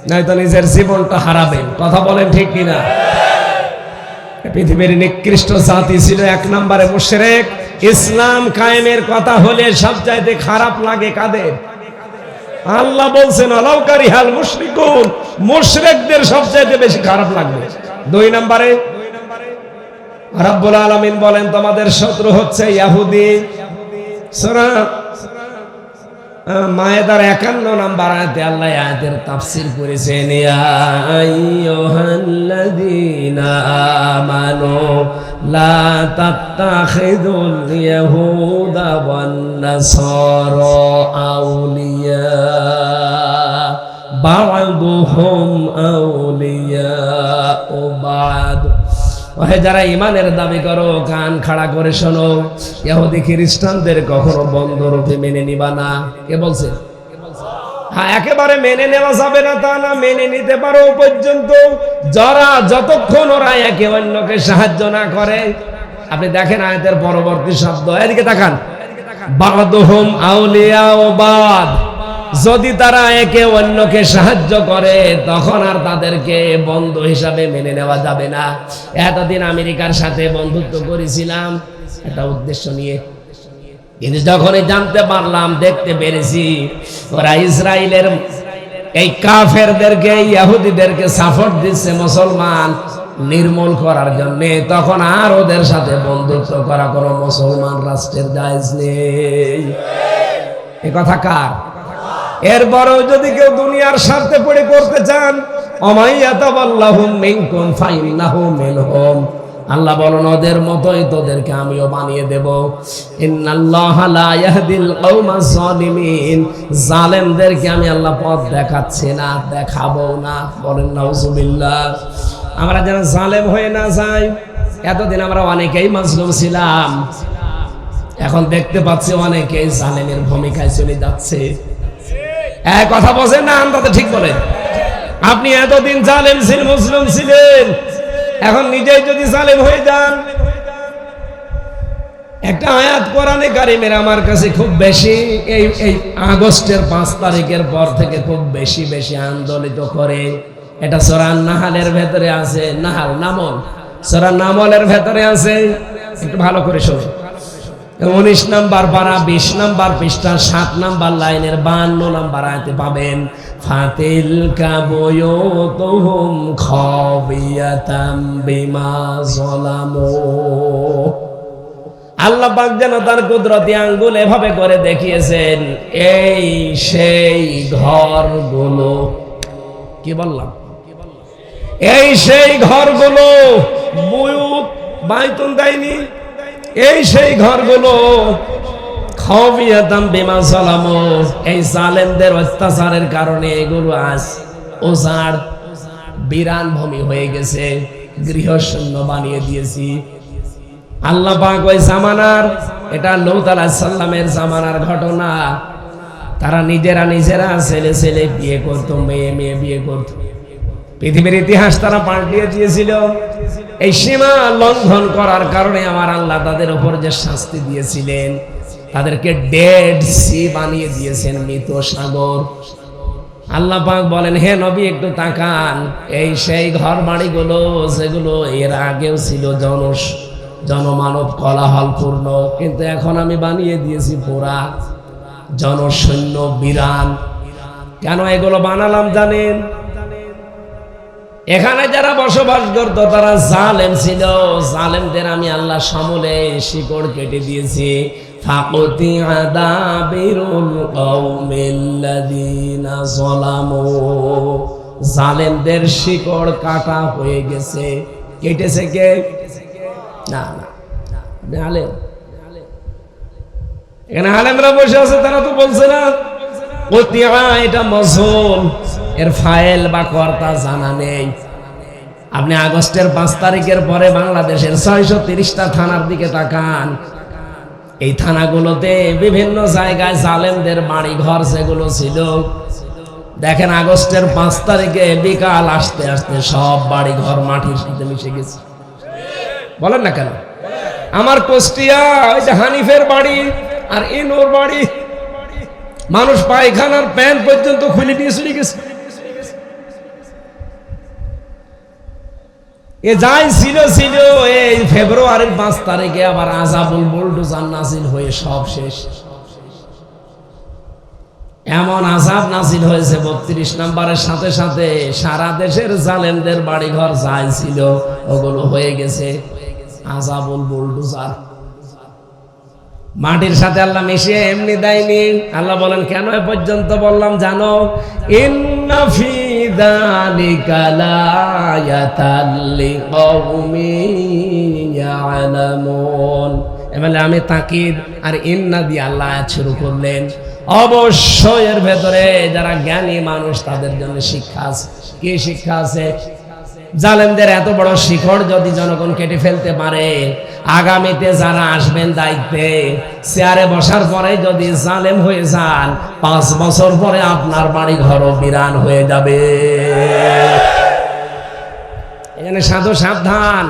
নয়তো নিজের জীবনটা হারাবেন। কথা বলেন ঠিক কিনা? পৃথিবীর নিকৃষ্ট জাতি ছিল এক নম্বরে মুশরিক। ইসলাম কায়েমের কথা হলে সবচাইতে খারাপ লাগে কাদের? আল্লাহ বলছেন আলাউ কারিহাল মুশরিকুন, মুশরিকদের সবচাইতে বেশি খারাপ লাগবে। দুই নম্বরে রব্বুল আলামিন বলেন তোমাদের শত্রু হচ্ছে ইহুদি। সূরা মায়েদার 51 নম্বর আয়াতে আল্লাহ আয়াতের তাফসীর করেছেন, ইয়া আইয়ুহাল্লাযীনা আমানু লা তাত্তাখিযুল ইয়াহুদা ওয়ান নাসারা আউলিয়া বা'দুহুম আউলিয়া ও বা'দ। ওহে যারা ইমানের দাবি করো, কান খাড়া করে শোনো, ইহুদি খ্রিস্টানদের কখনো বন্ধুরূপে মেনে নিবা না। কে বলছে? হ্যাঁ, একেবারে মেনে নেওয়া যাবে না তা না, মেনে নিতে পারো পর্যন্ত, যারা যতক্ষণ ওরা একে অন্যকে সাহায্য না করে। আপনি দেখেন আয়াতের পরবর্তী শব্দ, এদিকে তাকান, বা'দুহুম আউলিয়া ও বা'দ। যদি তারা একে অন্যকে সাহায্য করে তখন আর তাদেরকে বন্ধু হিসাবে মেনে নেওয়া যাবে না। এতদিন আমেরিকার সাথে বন্ধুত্ব করেছিলাম একটা উদ্দেশ্য নিয়ে, কিন্তু যখনই জানতে পারলাম, দেখতে পেরেছি ওরা ইসরায়েলের এই কাফেরদেরকে, ইহুদিদেরকে সাপোর্ট দিচ্ছে মুসলমান নির্মূল করার জন্য, তখন আর ওদের সাথে বন্ধুত্ব করা কোনো মুসলমান রাষ্ট্রের জায়েজ নেই। এ কথা কার? এরপরেও যদি কেউ দুনিয়ার স্বার্থে পড়ে করতে চান, অমাইয়াতাবাল্লাহুম মিনকুম ফাইন্নাহু মিনহুম, আল্লাহ বলেন ওদের মতোই তোদেরকে আমিও বানিয়ে দেব। ইন্নাল্লাহা লা ইয়াহদিল কওমাজ জালিমিন, জালেমদেরকে আমি আল্লাহ পথ দেখাচ্ছি না, দেখাবো না। বলেন নাউজুবিল্লাহ। আমরা যেন জালেম হয়ে না যাই। এতদিন আমরা অনেকেই মাজলুম ছিলাম, এখন দেখতে পাচ্ছি অনেকেই জালেমের ভূমিকায় চলে যাচ্ছে। এক কথা বলেন না, আমরা ঠিক বলে। আপনি এতদিন জালেম ছিলেন, মুসলিম ছিলেন, এখন নিজেই যদি জালেম হয়ে যান। একটা আয়াত কোরআনে কারিমের আমার কাছে খুব বেশি এই আগস্টের 5 তারিখের পর থেকে খুব বেশি আন্দোলিত করে। এটা সূরা নাহলের ভেতরে আছে, নাহল নামল, সূরা নামলের ভেতরে আছে, একটু ভালো করে শুনুন। 19 নম্বর পারা 20 নম্বর পৃষ্ঠা 7 নম্বর লাইনের 52 নম্বর আয়াতে পাবেন, ফাতিলকা বুয়ুতুহুম খাবিয়াতাম বিমা যালামু। আল্লাহ পাক যেন তার কুদরতি আঙ্গুল এভাবে করে দেখিয়েছেন, এই সেই ঘরগুলো, কি বললাম, এই সেই ঘরগুলো, বুয়ুত বাইতুন দেয়নি, এই সেই ঘরগুলো খাবিয়াতাম বিমা যালামু, এই জালেমদের অত্যাচারের কারণে এগুলো আজ ওজাড় বিরান ভূমি হয়ে গেছে, গৃহশূন্য বানিয়ে দিয়েছি। আল্লাহ পাক ওই জামানার, এটা লূত আলাইহিস সালামের জামানার ঘটনা। তারা নিজেরা ছেলে বিয়ে করতো, মেয়ে বিয়ে করতো। পৃথিবীর ইতিহাস তারা পাল্টিয়ে দিয়েছিল। এই সীমা লঙ্ঘন করার কারণে আমার আল্লাহ তাদের উপর যে শাস্তি দিয়েছিলেন, তাদেরকে ডেড সি বানিয়ে দিয়েছেন, মৃত সাগর। আল্লাহ পাক বলেন, হে নবী একটু তাকান, এই সেই ঘর বাড়িগুলো যেগুলো এর আগেও ছিল জনমানব কোলাহলপূর্ণ, কিন্তু এখন আমি বানিয়ে দিয়েছি পুরা জনশূন্য বিরান। কেন এগুলো বানালাম জানেন? এখানে যারা বসবাস করতো তারা জালেম ছিল, জালেমদের আমি আল্লাহ সমূলে শিকড় কেটে দিয়েছি। ফাকুতি আদাবিরুল কওমিল্লাযিনা যালামু, জালেমদের শিকড় কাটা হয়ে গেছে। কেটেছে কে? না আলেম, এখানে আলেমরা বসে আছে, তারা তো বলছে না কতিয়া, এটা মজহুল, এর ফাইল বা কর্তা জানা নেই। আপনি আগস্টের 5 তারিখের পরে বাংলাদেশের 630টা থানার দিকে তাকান। এই থানাগুলোতে বিভিন্ন জায়গায় জালেমদের বাড়ি ঘর যেগুলো ছিল, দেখেন আগস্টের 5 তারিখে বিকাল আসতে আসতে সব বাড়ি ঘর মাটির সাথে মিশে গেছে। বলেন না কেন? আমার কুষ্টিয়া ওই যে হানিফের বাড়ি আর ইনোর বাড়ি, মানুষ পায়খানার প্যান্ট পর্যন্ত খুলে দিয়ে চলে গেছে। এ যাই ছিল ছিল, এই ফেব্রুয়ারির 5 তারিখে আবার আযাবুল বুলডোজার নাজিল হয়ে সব শেষ। এমন আযাব নাজিল হয়েছে 32 নম্বরের সাথে সাথে সারা দেশের জালেমদের বাড়িঘর যাই ছিল ওগুলো হয়ে গেছে আযাবুল বুলডোজার। মাটির সাথে আল্লাহ মিশিয়ে এমনি দেয়নি। আল্লাহ বলেন কেন এ পর্যন্ত বললাম জানো? ইন্না ফি যালিকা লায়াতাল লিকাউমিন ইয়ালামুন। এমনি আমি তাকিদ আর ইন্না দিয়ে আল্লাহ আয়াত শুরু করলেন। অবশ্যই এর ভেতরে যারা জ্ঞানী মানুষ তাদের জন্য শিক্ষা আছে। কি শিক্ষা আছে? জালেমদের এত বড় শিকড় যদি জনগণ কেটে ফেলতে পারে, আগামীতে যারা আসবেন দায়িত্বে চেয়ারে বসার পরে যদি জালেম হয়ে যান, 5 বছর পরে আপনার বাড়ি ঘরও বিরান হয়ে যাবে। এখানে সাধু সাবধান,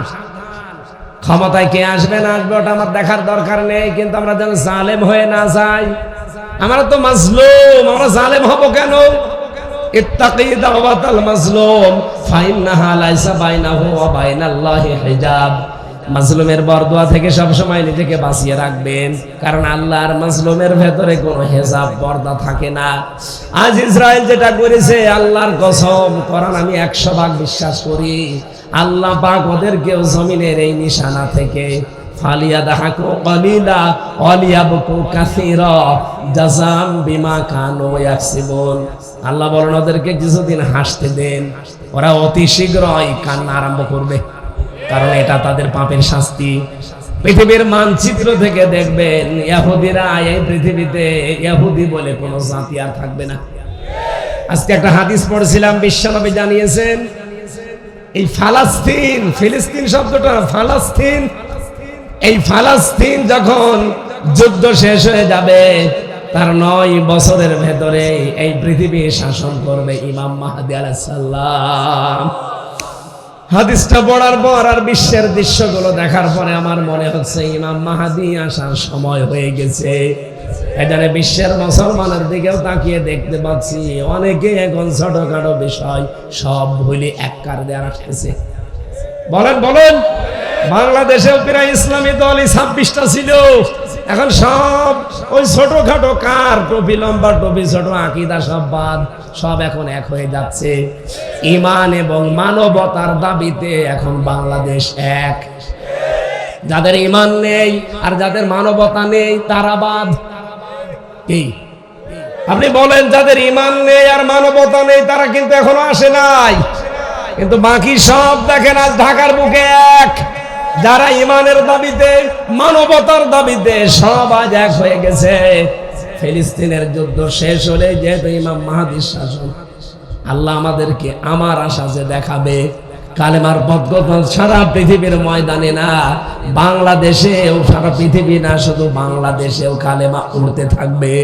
ক্ষমতায় কে আসবে না আসবে ওটা আমার দেখার দরকার নেই, কিন্তু আমরা যেন জালেম হয়ে না যাই। আমরা তো মাজলুম, আমরা জালেম হব কেন? ইত্তাকি দাওয়াতাল মাজলুম ফাইন্নাহা লাইসা বাইনাহু ওয়া বাইনাল্লাহি হিজাব। মাজলুমের বরদোয়া থেকে সব সময় নিজেকে বাঁচিয়ে রাখবেন, কারণ আল্লাহর মাজলুমের ভেতরে কোনো হিজাব পর্দা থাকে না। আজ ইসরায়েল যেটা করেছে, আল্লাহর কসম, কোরআন আমি 100 ভাগ বিশ্বাস করি, আল্লাহ পাক ওদেরকেও জমিনের এই নিশানা থেকে ফালিয়াদাহাকু কালিলা ওয়ালিয়াবকু কাসীরা জাযাম বিমা কানু ইয়াকসিবুন। আল্লাহ বলেন ওদেরকে কিছুদিন হাসতে দেন, ওরা অতি শীঘ্রই কান্না আরম্ভ করবে, কারণ এটা তাদের পাপের শাস্তি। পৃথিবীর মানচিত্র থেকে দেখবেন ইহুদিরা এই পৃথিবীতে ইহুদি বলে কোনো জাতি আর থাকবে না। আজকে একটা হাদিস পড়ছিলাম, বিশ্বনবী জানিয়েছেন এই ফালাস্তিন, ফিলিস্তিন শব্দটা ফালাস্তিন, এই ফালাস্তিন যখন যুদ্ধ শেষ হয়ে যাবে তার 9 বছরের ভেতরে এই পৃথিবী শাসন করবে ইমাম মাহদী আলাইহিস সালাম। হাদিসটা পড়ার পর আর বিশ্বের দৃশ্যগুলো দেখার পরে আমার মনে হচ্ছে ইমাম মাহদী আসার সময় হয়ে গেছে। এখানে বিশ্বের মুসলমানের দিকেও তাকিয়ে দেখতে পাচ্ছি অনেকে এখন ছোটখাটো বিষয় সব ভুলে এক কার দেওয়া রাখতেছে। বলেন বলেন, বাংলাদেশেও প্রায় ইসলামী দল 26টা ছিল, এখন সব ওই ছোটখাটো কার টুপি, লম্বা টুপি, ছোট আকীদা সব বাদ, সব এখন এক হয়ে যাচ্ছে। ঈমান এবং মানবতার দাবিতে এখন বাংলাদেশ এক। যাদের ঈমান নেই আর যাদের মানবতা নেই তারা বাদ। কি আপনি বলেন? যাদের ঈমান নেই আর মানবতা নেই তারা কিন্তু এখনো আসে নাই, কিন্তু বাকি সব দেখেন আজ ঢাকার বুকে এক। যারা ঈমানের দাবিতে, মানবতার দাবিতে সব আজ এক হয়ে গেছে। ফিলিস্তিনের যুদ্ধ শেষ হলে যেহেতু ইমাম মাহদীর শাসন, আল্লাহ আমাদেরকে আমার আশা যে দেখাবে কালেমার পথ সারা পৃথিবীর ময়দানে না, বাংলাদেশেও, সারা পৃথিবী না, শুধু বাংলাদেশেও কালেমা উঠতে থাকবে।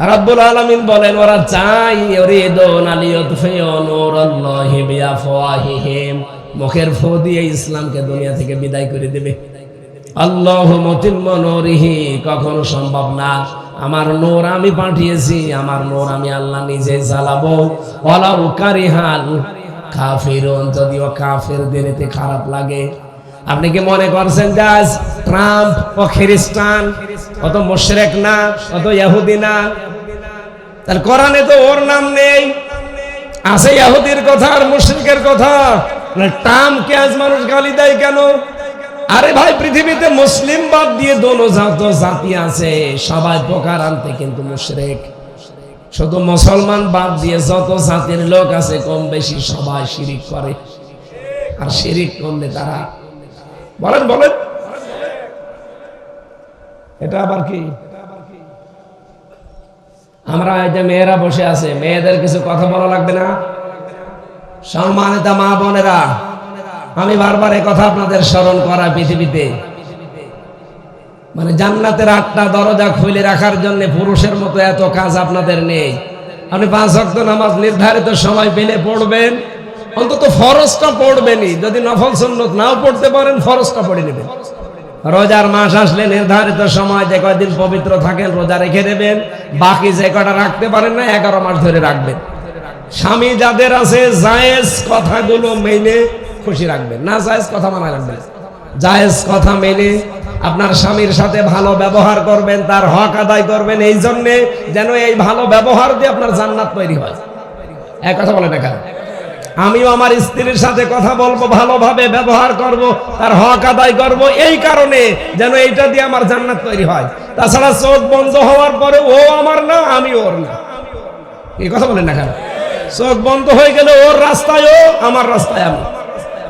রাব্বুল আলামিন বলেন ওরা চাই ইউরিদুনা লিইউতফিউ নূরাল্লাহি বিআফওয়াহিহিম, মুখের ফু দিয়ে ইসলামকে দুনিয়া থেকে বিদায় করে দেবে। আল্লাহু মুতিম্মু নূরিহি, কখনো সম্ভব না। আমার নূর আমি পাঠিয়েছি, আমার নূর আমি আল্লাহ নিজে জ্বালাবো। ওয়ালাউ কারিহাল কাফিরুন, যদিও কাফেরদের এতে খারাপ লাগে। আপনি কি মনে করছেন যে আজ ট্রাম্প ও খ্রিস্টান, অত মুশরিক না, অত ইহুদি না? তার কোরআনে তো ওর নাম নেই, আছে ইহুদির কথা আর মুশরিকের কথা। ট্রাম্পকে আজ মানুষ গালি দেয় কেন? আরে ভাই, পৃথিবীতে মুসলিম বাদ দিয়ে দোনো জাতি আছে, সবাই প্রকার আনতে কিন্তু মুশরিক। শুধু মুসলমান বাদ দিয়ে যত জাতির লোক আছে কম বেশি সবাই শিরিক করে। আর শিরিক করলে তারা, বলেন বলেন, এটা আবার কি? আমরা এই যে মেয়েরা বসে আছে, মেয়েদের কিছু কথা বলা লাগবে না? সম্মানিত মা বোনেরা, আমি বারবার এই কথা আপনাদের স্মরণ করা, পৃথিবীতে মানে জান্নাতের 8টা দরজা খুলে রাখার জন্য পুরুষের মতো এত কাজ আপনাদের নেই। আপনি 5 ওয়াক্ত নামাজ নির্ধারিত সময় পেলে পড়বেন, অন্তত ফরজটা পড়বেনই। যদি নফল সুন্নত নাও পড়তে পারেন, ফরজটা পড়ে নেবেন। রোজার মাস আসলে নির্ধারিত সময় যে কয়দিন পবিত্র থাকেন রোজা রেখে দেবেন, বাকি যে কয়টা রাখতে পারেন না 11 মাস ধরে রাখবেন। স্বামী যাদের আছে জায়েজ কথাগুলো মেনে খুশি রাখবেন, না জায়েজ কথা মানা রাখবেন। জায়েজ কথা মেনে আপনার স্বামীর সাথে ভালো ব্যবহার করবেন, তার হক আদায় করবেন, এই জন্যে যেন এই ভালো ব্যবহার দিয়ে আপনার জান্নাত তৈরি হয়। এক কথা বলে দেখা, আমিও আমার স্ত্রীর সাথে কথা বলবো, ভালোভাবে ব্যবহার করব, তার হক আদায় করব, এই কারণে যেন এইটা দিয়ে আমার জান্নাত তৈরি হয়। তাছাড়া চোখ বন্ধ হওয়ার পরে ও আমার না, আমি ওর না, এই কথা বলেন না কেন? চোখ বন্ধ হয়ে গেলে ওর রাস্তায় ও, আমার রাস্তায় আমি।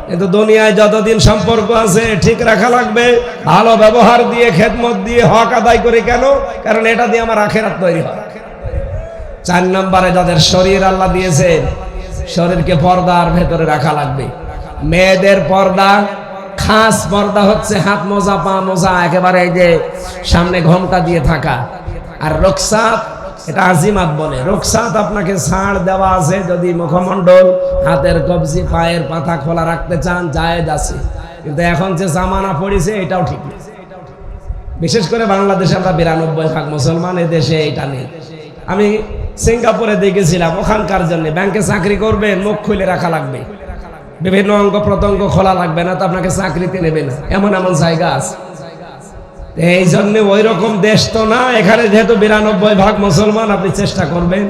কিন্তু দুনিয়ায় যতদিন সম্পর্ক আছে ঠিক রাখা লাগবে, ভালো ব্যবহার দিয়ে, খেদমত দিয়ে, হক আদায় করে। কেন? কারণ এটা দিয়ে আমার আখিরাত তৈরি হয়। 4 নম্বরে, যাদের শরীর আল্লাহ দিয়েছে, শরীরকে পর্দার ভেতরে রাখা লাগবে। মেয়েদের পর্দা, খাস পর্দা হচ্ছে হাত মোজা, পা মোজা, একেবারে এই যে সামনে ঘোমটা দিয়ে থাকা। আর রুখসাত, এটা আজিমাত বলে। রুখসাত আপনাকে ছাড় দেওয়া আছে, যদি মুখমণ্ডল, হাতের কবজি, পায়ের পাতা খোলা রাখতে চান, জায়েজ আছে। কিন্তু এখন যে জামানা পড়েছে এটাও ঠিক নেই। বিশেষ করে বাংলাদেশে আমরা 92% মুসলমান, এ দেশে এটা নেই। আমি সিঙ্গাপুরে দেখেছিলাম, ওখানকার জন্য ব্যাংকে চাকরি করবেন মুখ খুলে রাখা লাগবে, বিভিন্ন অঙ্গ প্রত্যঙ্গ খোলা লাগবে না, তো আপনাকে চাকরিতে নেবে না। এমন এমন জায়গা আছে। এই জন্য ওই রকম দেশ তো না। এখানে যেহেতু 92% মুসলমান, আপনি চেষ্টা করবেন